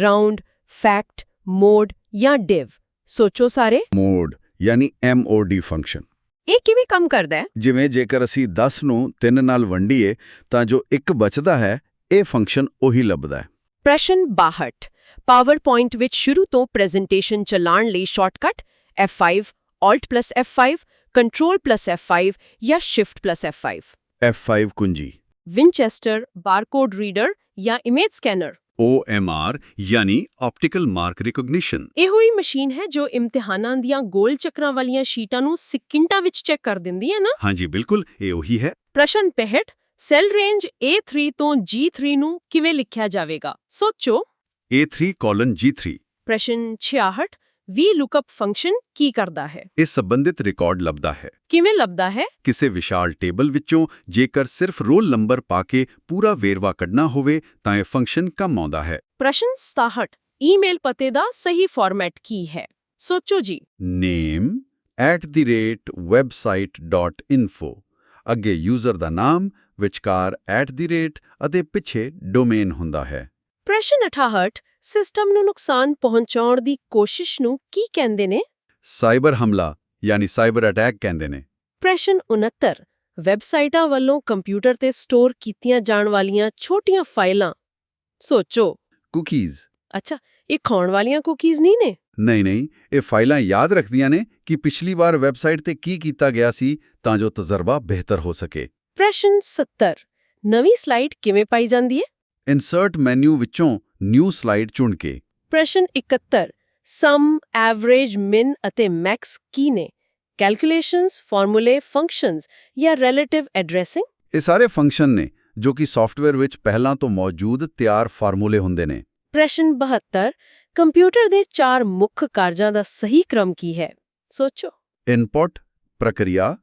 [SPEAKER 1] ਰਾਉਂਡ, ਫੈਕਟ, ਮੋਡ ਜਾਂ ਡਿਵ? ਸੋਚੋ ਸਾਰੇ।
[SPEAKER 2] ਮੋਡ ਯਾਨੀ MOD ਫੰਕਸ਼ਨ।
[SPEAKER 1] ਇਹ ਕਿਵੇਂ ਕੰਮ ਕਰਦਾ ਹੈ?
[SPEAKER 2] ਜਿਵੇਂ ਜੇਕਰ ਅਸੀਂ 10 ਨੂੰ 3 ਨਾਲ ਵੰਡੀਏ ਤਾਂ ਜੋ 1 ਬਚਦਾ ਹੈ, ਇਹ ਫੰਕਸ਼ਨ ਉਹੀ ਲੱਭਦਾ ਹੈ।
[SPEAKER 1] ਪ੍ਰਸ਼ਨ 62 ਪਾਵਰਪੁਆਇੰਟ ਵਿੱਚ ਸ਼ੁਰੂ ਤੋਂ ਪ੍ਰੈਜ਼ੈਂਟੇਸ਼ਨ ਚਲਾਉਣ ਲਈ ਸ਼ਾਰਟਕਟ F5, Alt+F5, Control+F5 ਜਾਂ Shift+F5?
[SPEAKER 2] F5 ਕੁੰਜੀ
[SPEAKER 1] ਵਿੰਚੈਸਟਰ ਬਾਰਕੋਡ ਰੀਡਰ ਜਾਂ ਇਮੇਜ ਸਕੈਨਰ।
[SPEAKER 3] OMR ਯਾਨੀ ਆਪਟੀਕਲ ਮਾਰਕ ਰਿਕਗਨੀਸ਼ਨ।
[SPEAKER 1] ਇਹੋ ਹੀ ਮਸ਼ੀਨ ਹੈ ਜੋ ਇਮਤਿਹਾਨਾਂ ਦੀਆਂ ਗੋਲ ਚੱਕਰਾਂ ਵਾਲੀਆਂ ਸ਼ੀਟਾਂ ਨੂੰ ਸਕਿੰਟਾਂ ਵਿੱਚ ਚੈੱਕ ਕਰ ਦਿੰਦੀ ਹੈ ਨਾ।
[SPEAKER 3] ਹਾਂਜੀ ਬਿਲਕੁਲ, ਇਹ ਉਹੀ ਹੈ।
[SPEAKER 1] ਪ੍ਰਸ਼ਨ 65 ਸੈੱਲ ਰੇਂਜ A3 ਤੋਂ G3 ਨੂੰ ਕਿਵੇਂ ਲਿਖਿਆ ਜਾਵੇਗਾ? ਸੋਚੋ।
[SPEAKER 3] A3:G3।
[SPEAKER 1] ਪ੍ਰਸ਼ਨ 66 VLOOKUP ਫੰਕਸ਼ਨ ਕੀ ਕਰਦਾ ਹੈ?
[SPEAKER 3] ਇਹ ਸੰਬੰਧਿਤ ਰਿਕਾਰਡ ਲੱਭਦਾ ਹੈ।
[SPEAKER 1] ਕਿਵੇਂ ਲੱਭਦਾ ਹੈ?
[SPEAKER 3] ਕਿਸੇ ਵਿਸ਼ਾਲ ਟੇਬਲ ਵਿੱਚੋਂ ਜੇਕਰ ਸਿਰਫ ਰੋਲ ਨੰਬਰ ਪਾ ਕੇ ਪੂਰਾ ਵੇਰਵਾ ਕੱਢਣਾ ਹੋਵੇ ਤਾਂ ਇਹ ਫੰਕਸ਼ਨ ਕੰਮ ਆਉਂਦਾ ਹੈ।
[SPEAKER 1] ਪ੍ਰਸ਼ਨ 67 ਈਮੇਲ ਪਤੇ ਦਾ ਸਹੀ ਫਾਰਮੈਟ ਕੀ ਹੈ? ਸੋਚੋ ਜੀ।
[SPEAKER 2] name@website.info ਅੱਗੇ ਯੂਜ਼ਰ ਦਾ ਨਾਮ, ਵਿਚਕਾਰ ਅਤੇ ਪਿੱਛੇ ਡੋਮੇਨ ਹੁੰਦਾ ਹੈ।
[SPEAKER 1] ਪ੍ਰਸ਼ਨ 68 ਸਿਸਟਮ ਨੂੰ ਨੁਕਸਾਨ ਪਹੁੰਚਾਉਣ ਦੀ ਕੋਸ਼ਿਸ਼ ਨੂੰ ਕੀ ਕਹਿੰਦੇ ਨੇ?
[SPEAKER 2] ਸਾਈਬਰ ਹਮਲਾ ਯਾਨੀ ਸਾਈਬਰ ਅਟੈਕ ਕਹਿੰਦੇ ਨੇ।
[SPEAKER 1] ਪ੍ਰਸ਼ਨ 69 ਵੈਬਸਾਈਟਾਂ ਵੱਲੋਂ ਕੰਪਿਊਟਰ ਤੇ ਸਟੋਰ ਕੀਤੀਆਂ ਜਾਣ ਵਾਲੀਆਂ ਛੋਟੀਆਂ ਫਾਈਲਾਂ। ਸੋਚੋ।
[SPEAKER 2] ਕੁਕੀਜ਼।
[SPEAKER 1] ਅੱਛਾ, ਇਹ ਖਾਣ ਵਾਲੀਆਂ ਕੁਕੀਜ਼ ਨਹੀਂ ਨੇ?
[SPEAKER 2] ਨਹੀਂ, ਇਹ ਫਾਈਲਾਂ ਯਾਦ ਰੱਖਦੀਆਂ ਨੇ ਕਿ ਪਿਛਲੀ ਵਾਰ ਵੈਬਸਾਈਟ ਤੇ ਕੀ ਕੀਤਾ ਗਿਆ ਸੀ ਤਾਂ ਜੋ ਤਜਰਬਾ ਬਿਹਤਰ ਹੋ ਸਕੇ।
[SPEAKER 1] ਪ੍ਰਸ਼ਨ 70 ਨਵੀਂ ਸਲਾਈਡ ਕਿਵੇਂ ਪਾਈ ਜਾਂਦੀ ਹੈ?
[SPEAKER 2] ਇਨਸਰਟ ਮੈਨੂ ਵਿੱਚੋਂ ਨਿਊ ਸਲਾਈਡ ਚੁਣ ਕੇ।
[SPEAKER 1] ਪ੍ਰਸ਼ਨ 71 ਸਮ, ਐਵਰੇਜ, ਮਿਨ ਅਤੇ ਮੈਕਸ ਕੀ ਨੇ? ਕੈਲਕੂਲੇਸ਼ਨਸ, ਫਾਰਮੂਲੇ, ਫੰਕਸ਼ਨਸ ਜਾਂ ਰਿਲੇਟਿਵ ਐਡਰੈਸਿੰਗ?
[SPEAKER 2] ਇਹ ਸਾਰੇ ਫੰਕਸ਼ਨ ਨੇ ਜੋ ਕਿ ਸੌਫਟਵੇਅਰ ਵਿੱਚ ਪਹਿਲਾਂ ਤੋਂ ਮੌਜੂਦ ਤਿਆਰ ਫਾਰਮੂਲੇ ਹੁੰਦੇ ਨੇ।
[SPEAKER 1] ਪ੍ਰਸ਼ਨ 72 ਕੰਪਿਊਟਰ ਦੇ 4 ਮੁੱਖ ਕਾਰਜਾਂ ਦਾ ਸਹੀ ਕ੍ਰਮ ਕੀ ਹੈ? ਸੋਚੋ।
[SPEAKER 2] ਇਨਪੁਟ, ਪ੍ਰਕਿਰਿਆ,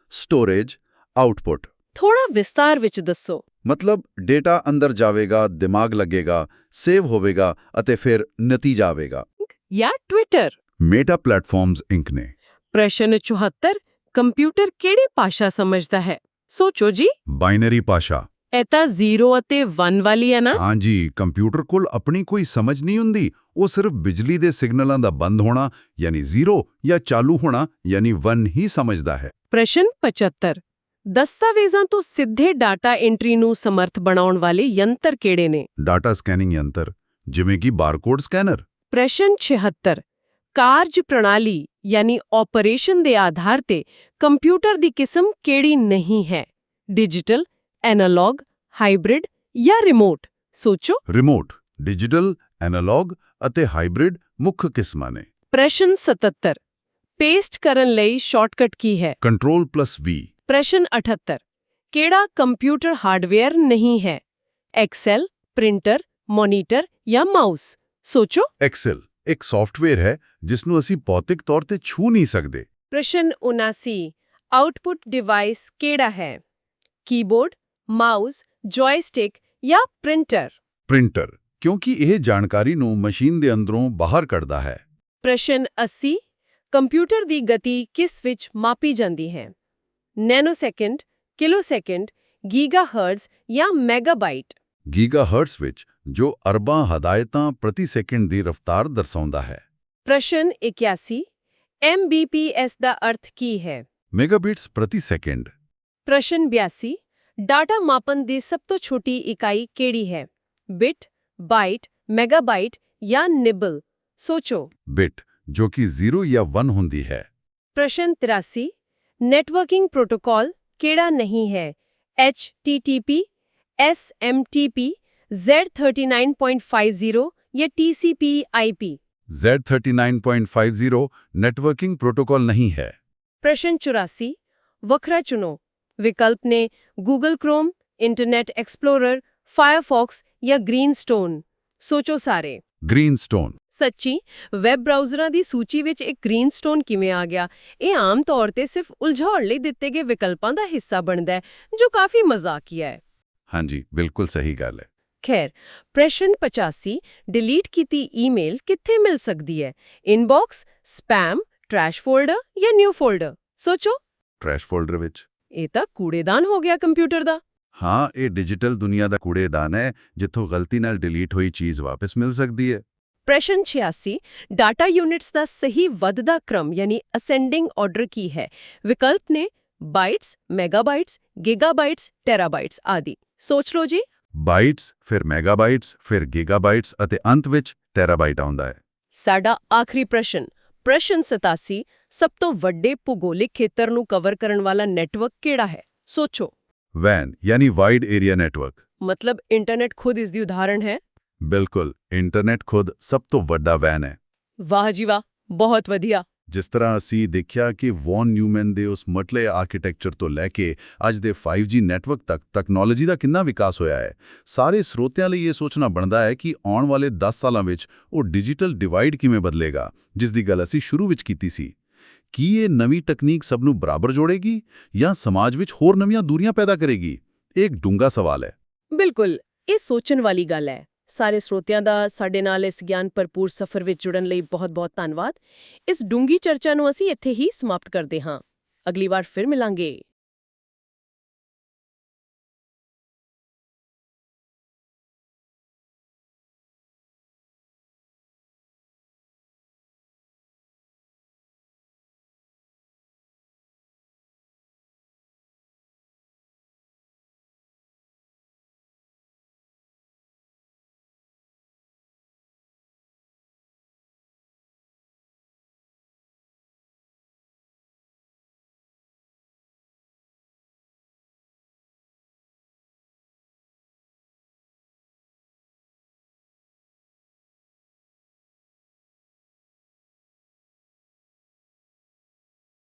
[SPEAKER 2] ਸਟੋਰੇਜ, ਆਉਟਪੁੱਟ।
[SPEAKER 1] ਥੋੜਾ ਵਿਸਤਾਰ ਵਿੱਚ ਦੱਸੋ।
[SPEAKER 2] ਮਤਲਬ ਡੇਟਾ ਅੰਦਰ ਜਾਵੇਗਾ, ਦਿਮਾਗ ਲੱਗੇਗਾ, ਸੇਵ ਹੋਵੇਗਾ ਅਤੇ ਫਿਰ ਨਤੀਜਾ ਆਵੇਗਾ।
[SPEAKER 1] ਜਾਂ ਟਵਿੱਟਰ।
[SPEAKER 2] ਮੇਟਾ ਪਲੇਟਫਾਰਮਸ ਇੰਕ ਨੇ।
[SPEAKER 1] ਪ੍ਰਸ਼ਨ 74 ਕੰਪਿਊਟਰ ਕਿਹੜੀ ਭਾਸ਼ਾ ਸਮਝਦਾ ਹੈ? ਸੋਚੋ ਜੀ।
[SPEAKER 2] ਬਾਈਨਰੀ ਭਾਸ਼ਾ।
[SPEAKER 1] ਇਹ ਤਾਂ 0 ਅਤੇ 1 ਵਾਲੀ ਹੈ ਨਾ?
[SPEAKER 2] ਹਾਂਜੀ, ਕੰਪਿਊਟਰ ਕੋਲ ਆਪਣੀ ਕੋਈ ਸਮਝ ਨਹੀਂ ਹੁੰਦੀ। ਉਹ ਸਿਰਫ ਬਿਜਲੀ ਦੇ ਸਿਗਨਲਾਂ ਦਾ ਬੰਦ ਹੋਣਾ ਯਾਨੀ 0 ਜਾਂ ਚਾਲੂ ਹੋਣਾ ਯਾਨੀ 1 ਹੀ ਸਮਝਦਾ ਹੈ।
[SPEAKER 1] ਪ੍ਰਸ਼ਨ 75 ਦਸਤਾਵੇਜ਼ਾਂ ਤੋਂ ਸਿੱਧੇ ਡਾਟਾ ਐਂਟਰੀ ਨੂੰ ਸਮਰਥ ਬਣਾਉਣ ਵਾਲੇ ਯੰਤਰ ਕਿਹੜੇ ਨੇ?
[SPEAKER 2] ਡਾਟਾ ਸਕੈਨਿੰਗ ਯੰਤਰ ਜਿਵੇਂ ਕਿ ਬਾਰਕੋਡ ਸਕੈਨਰ।
[SPEAKER 1] ਪ੍ਰਸ਼ਨ 76 ਕਾਰਜ ਪ੍ਰਣਾਲੀ ਯਾਨੀ ਆਪਰੇਸ਼ਨ ਦੇ ਆਧਾਰ ਤੇ ਕੰਪਿਊਟਰ ਦੀ ਕਿਸਮ ਕਿਹੜੀ ਨਹੀਂ ਹੈ? ਡਿਜੀਟਲ, ਐਨਾਲੌਗ, ਹਾਈਬ੍ਰਿਡ ਜਾਂ ਰਿਮੋਟ? ਸੋਚੋ।
[SPEAKER 2] ਰਿਮੋਟ, ਡਿਜੀਟਲ, ਐਨਾਲੌਗ ਅਤੇ ਹਾਈਬ੍ਰਿਡ ਮੁੱਖ ਕਿਸਮਾਂ ਨੇ।
[SPEAKER 1] ਪ੍ਰਸ਼ਨ 77 ਪੇਸਟ ਕਰਨ ਲਈ ਸ਼ਾਰਟਕਟ ਕੀ ਹੈ?
[SPEAKER 2] Ctrl+V।
[SPEAKER 1] ਪ੍ਰਸ਼ਨ 78 ਕਿਹੜਾ ਕੰਪਿਊਟਰ ਹਾਰਡਵੇਅਰ ਨਹੀਂ ਹੈ? ਐਕਸੈਲ, ਪ੍ਰਿੰਟਰ, ਮੋਨੀਟਰ ਜਾਂ ਮਾਊਸ? ਸੋਚੋ।
[SPEAKER 2] ਐਕਸੈਲ ਇੱਕ ਸੌਫਟਵੇਅਰ ਹੈ ਜਿਸ ਨੂੰ ਅਸੀਂ ਭੌਤਿਕ ਤੌਰ ਤੇ ਛੂ ਨਹੀਂ ਸਕਦੇ।
[SPEAKER 1] ਪ੍ਰਸ਼ਨ 79 ਆਉਟਪੁੱਟ ਡਿਵਾਈਸ ਕਿਹੜਾ ਹੈ? ਕੀਬੋਰਡ, ਮਾਊਸ, ਜॉयस्टिक ਜਾਂ ਪ੍ਰਿੰਟਰ?
[SPEAKER 2] ਪ੍ਰਿੰਟਰ, ਕਿਉਂਕਿ ਇਹ ਜਾਣਕਾਰੀ ਨੂੰ ਮਸ਼ੀਨ ਦੇ ਅੰਦਰੋਂ ਬਾਹਰ ਕੱਢਦਾ ਹੈ।
[SPEAKER 1] ਪ੍ਰਸ਼ਨ 80 ਕੰਪਿਊਟਰ ਦੀ ਗਤੀ ਕਿਸ ਵਿੱਚ ਮਾਪੀ ਜਾਂਦੀ ਹੈ? ਨੈਨੋਸੈਕਿੰਡ, ਕਿਲੋਸੈਕਿੰਡ, ਗੀਗਾਹਰਟਜ਼ ਜਾਂ ਮੈਗਾਬਾਈਟ?
[SPEAKER 2] ਗੀਗਾਹਰਟਜ਼ ਵਿੱਚ, ਜੋ ਅਰਬਾਂ ਹਦਾਇਤਾਂ ਪ੍ਰਤੀ ਸੈਕਿੰਡ ਦੀ ਰਫ਼ਤਾਰ ਦਰਸਾਉਂਦਾ ਹੈ।
[SPEAKER 1] ਪ੍ਰਸ਼ਨ 81 MBPS ਦਾ ਅਰਥ ਕੀ ਹੈ?
[SPEAKER 2] ਮੈਗਾਬਿਟਸ ਪ੍ਰਤੀ ਸੈਕਿੰਡ।
[SPEAKER 1] ਪ੍ਰਸ਼ਨ 82 ਡਾਟਾ ਮਾਪਨ ਦੀ ਸਭ ਤੋਂ ਛੋਟੀ ਇਕਾਈ ਕਿਹੜੀ ਹੈ? ਬਿਟ, ਬਾਈਟ, ਮੈਗਾਬਾਈਟ ਜਾਂ ਨਿਬਲ? ਸੋਚੋ।
[SPEAKER 2] ਬਿਟ, ਜੋ ਕਿ 0 ਜਾਂ 1 ਹੁੰਦੀ ਹੈ।
[SPEAKER 1] ਪ੍ਰਸ਼ਨ 83 ਨੈਟਵਰਕਿੰਗ ਪ੍ਰੋਟੋਕਾਲ ਕਿਹੜਾ ਨਹੀਂ ਹੈ? HTTP, SMTP, Z39.50 ਜਾਂ TCP/IP?
[SPEAKER 2] Z39.50 ਨੈਟਵਰਕਿੰਗ ਪ੍ਰੋਟੋਕਾਲ ਨਹੀਂ ਹੈ।
[SPEAKER 1] ਪ੍ਰਸ਼ਨ 84 ਵੱਖਰਾ ਚੁਣੋ। ਵਿਕਲਪ ਨੇ Google chrome, internet explorer, Firefox ਜਾਂ ਗ੍ਰੀਨਸਟੋਨ? ਸੋਚੋ ਸਾਰੇ।
[SPEAKER 2] ਗ੍ਰੀਨਸਟੋਨ।
[SPEAKER 1] ਸੱਚੀ, ਵੈਬ ਬਰਾਊਜ਼ਰਾਂ ਦੀ ਸੂਚੀ ਵਿੱਚ ਇੱਕ ਗ੍ਰੀਨਸਟੋਨ ਕਿਵੇਂ ਆ ਗਿਆ? ਇਹ ਆਮ ਤੌਰ ਤੇ ਸਿਰਫ ਉਲਝਾਉਣ ਲਈ ਦਿੱਤੇ ਗਏ ਵਿਕਲਪਾਂ ਦਾ ਹਿੱਸਾ ਬਣਦਾ ਹੈ, ਜੋ ਕਾਫੀ ਮਜ਼ਾਕੀਆ ਹੈ।
[SPEAKER 2] ਹਾਂਜੀ, ਬਿਲਕੁਲ ਸਹੀ ਗੱਲ ਹੈ।
[SPEAKER 1] ਖੈਰ, ਪ੍ਰਸ਼ਨ 85 ਡਿਲੀਟ ਕੀਤੀ ਈਮੇਲ ਕਿੱਥੇ ਮਿਲ ਸਕਦੀ ਹੈ? ਇਨਬਾਕਸ, ਸਪੈਮ, ਟਰੈਸ਼ ਫੋਲਡਰ ਜਾਂ ਨਿਊ ਫੋਲਡਰ? ਸੋਚੋ।
[SPEAKER 2] ਟਰੈਸ਼ ਫੋਲਡਰ ਵਿੱਚ।
[SPEAKER 1] ਇਹ ਤਾਂ ਕੂੜੇਦਾਨ ਹੋ ਗਿਆ ਕੰਪਿਊਟਰ ਦਾ।
[SPEAKER 2] ਹਾਂ, ਇਹ ਡਿਜੀਟਲ ਦੁਨੀਆ ਦਾ ਕੂੜੇਦਾਨ ਹੈ ਜਿੱਥੋਂ ਗਲਤੀ ਨਾਲ ਡਿਲੀਟ ਹੋਈ ਚੀਜ਼ ਵਾਪਸ ਮਿਲ ਸਕਦੀ ਹੈ।
[SPEAKER 1] ਪ੍ਰਸ਼ਨ 86 ਡਾਟਾ ਯੂਨਿਟਸ ਦਾ ਸਹੀ ਵੱਧਦਾ ਕ੍ਰਮ ਯਾਨੀ ਅਸੈਂਡਿੰਗ ਆਰਡਰ ਕੀ ਹੈ? ਵਿਕਲਪ ਨੇ ਬਾਈਟਸ, ਮੈਗਾਬਾਈਟਸ, ਗੀਗਾਬਾਈਟਸ, ਟੈਰਾਬਾਈਟਸ ਆਦਿ। ਸੋਚ ਲਓ ਜੀ।
[SPEAKER 2] ਬਾਈਟਸ, ਫਿਰ ਮੈਗਾਬਾਈਟਸ, ਫਿਰ ਗੀਗਾਬਾਈਟਸ ਅਤੇ ਅੰਤ ਵਿੱਚ ਟੈਰਾਬਾਈਟ ਆਉਂਦਾ ਹੈ।
[SPEAKER 1] ਸਾਡਾ ਆਖਰੀ ਪ੍ਰਸ਼ਨ 87 ਸਭ ਤੋਂ ਵੱਡੇ ਭੂਗੋਲਿਕ ਖੇਤਰ ਨੂੰ ਕਵਰ ਕਰਨ ਵਾਲਾ ਨੈਟਵਰਕ ਕਿਹੜਾ ਹੈ? ਸੋਚੋ।
[SPEAKER 2] ਵੈਨ ਯਾਨੀ ਵਾਈਡ ਏਰੀਆ ਨੈਟਵਰਕ।
[SPEAKER 1] ਮਤਲਬ ਇੰਟਰਨੈਟ ਖੁਦ ਇਸ ਦੀ ਉਦਾਹਰਣ ਹੈ।
[SPEAKER 2] ਬਿਲਕੁਲ, ਇੰਟਰਨੈਟ ਖੁਦ ਸਭ ਤੋਂ ਵੱਡਾ ਵੈਨ ਹੈ।
[SPEAKER 1] ਵਾਹ ਜੀ ਵਾਹ, ਬਹੁਤ ਵਧੀਆ।
[SPEAKER 2] ਜਿਸ ਤਰ੍ਹਾਂ ਅਸੀਂ ਦੇਖਿਆ ਕਿ ਵੌਨ ਨਿਊਮੈਨ ਦੇ ਉਸ ਮਟਲੇ ਆਰਕੀਟੈਕਚਰ ਤੋਂ ਲੈ ਕੇ ਅੱਜ ਦੇ 5G ਨੈਟਵਰਕ ਤੱਕ ਟੈਕਨੋਲੋਜੀ ਦਾ ਕਿੰਨਾ ਵਿਕਾਸ ਹੋਇਆ ਹੈ। ਸਾਰੇ ਸਰੋਤਿਆਂ ਲਈ ਇਹ ਸੋਚਣਾ ਬਣਦਾ ਹੈ ਕਿ ਆਉਣ ਵਾਲੇ 10 ਸਾਲਾਂ ਵਿੱਚ ਉਹ ਡਿਜੀਟਲ ਡਿਵਾਈਡ ਕਿਵੇਂ ਬਦਲੇਗਾ, ਜਿਸ ਦੀ ਗੱਲ ਅਸੀਂ ਸ਼ੁਰੂ ਵਿੱਚ ਕੀਤੀ ਸੀ। ਕੀ ਇਹ ਨਵੀਂ ਤਕਨੀਕ ਸਭ ਨੂੰ ਬਰਾਬਰ ਜੋੜੇਗੀ ਜਾਂ ਸਮਾਜ ਵਿੱਚ ਹੋਰ ਨਵੀਆਂ ਦੂਰੀਆਂ ਪੈਦਾ ਕਰੇਗੀ? ਇਹ ਇੱਕ ਡੂੰਘਾ ਸਵਾਲ ਹੈ।
[SPEAKER 1] ਬਿਲਕੁਲ, ਇਹ ਸੋਚਣ ਵਾਲੀ ਗੱਲ ਹੈ। ਸਾਰੇ ਸਰੋਤਿਆਂ ਦਾ ਸਾਡੇ ਨਾਲ ਇਸ ਗਿਆਨ ਭਰਪੂਰ ਸਫ਼ਰ ਵਿੱਚ ਜੁੜਨ ਲਈ ਬਹੁਤ-ਬਹੁਤ ਧੰਨਵਾਦ। ਇਸ ਡੂੰਗੀ ਚਰਚਾ ਨੂੰ ਅਸੀਂ ਇੱਥੇ ਹੀ ਸਮਾਪਤ ਕਰਦੇ ਹਾਂ। ਅਗਲੀ ਵਾਰ ਫਿਰ ਮਿਲਾਂਗੇ।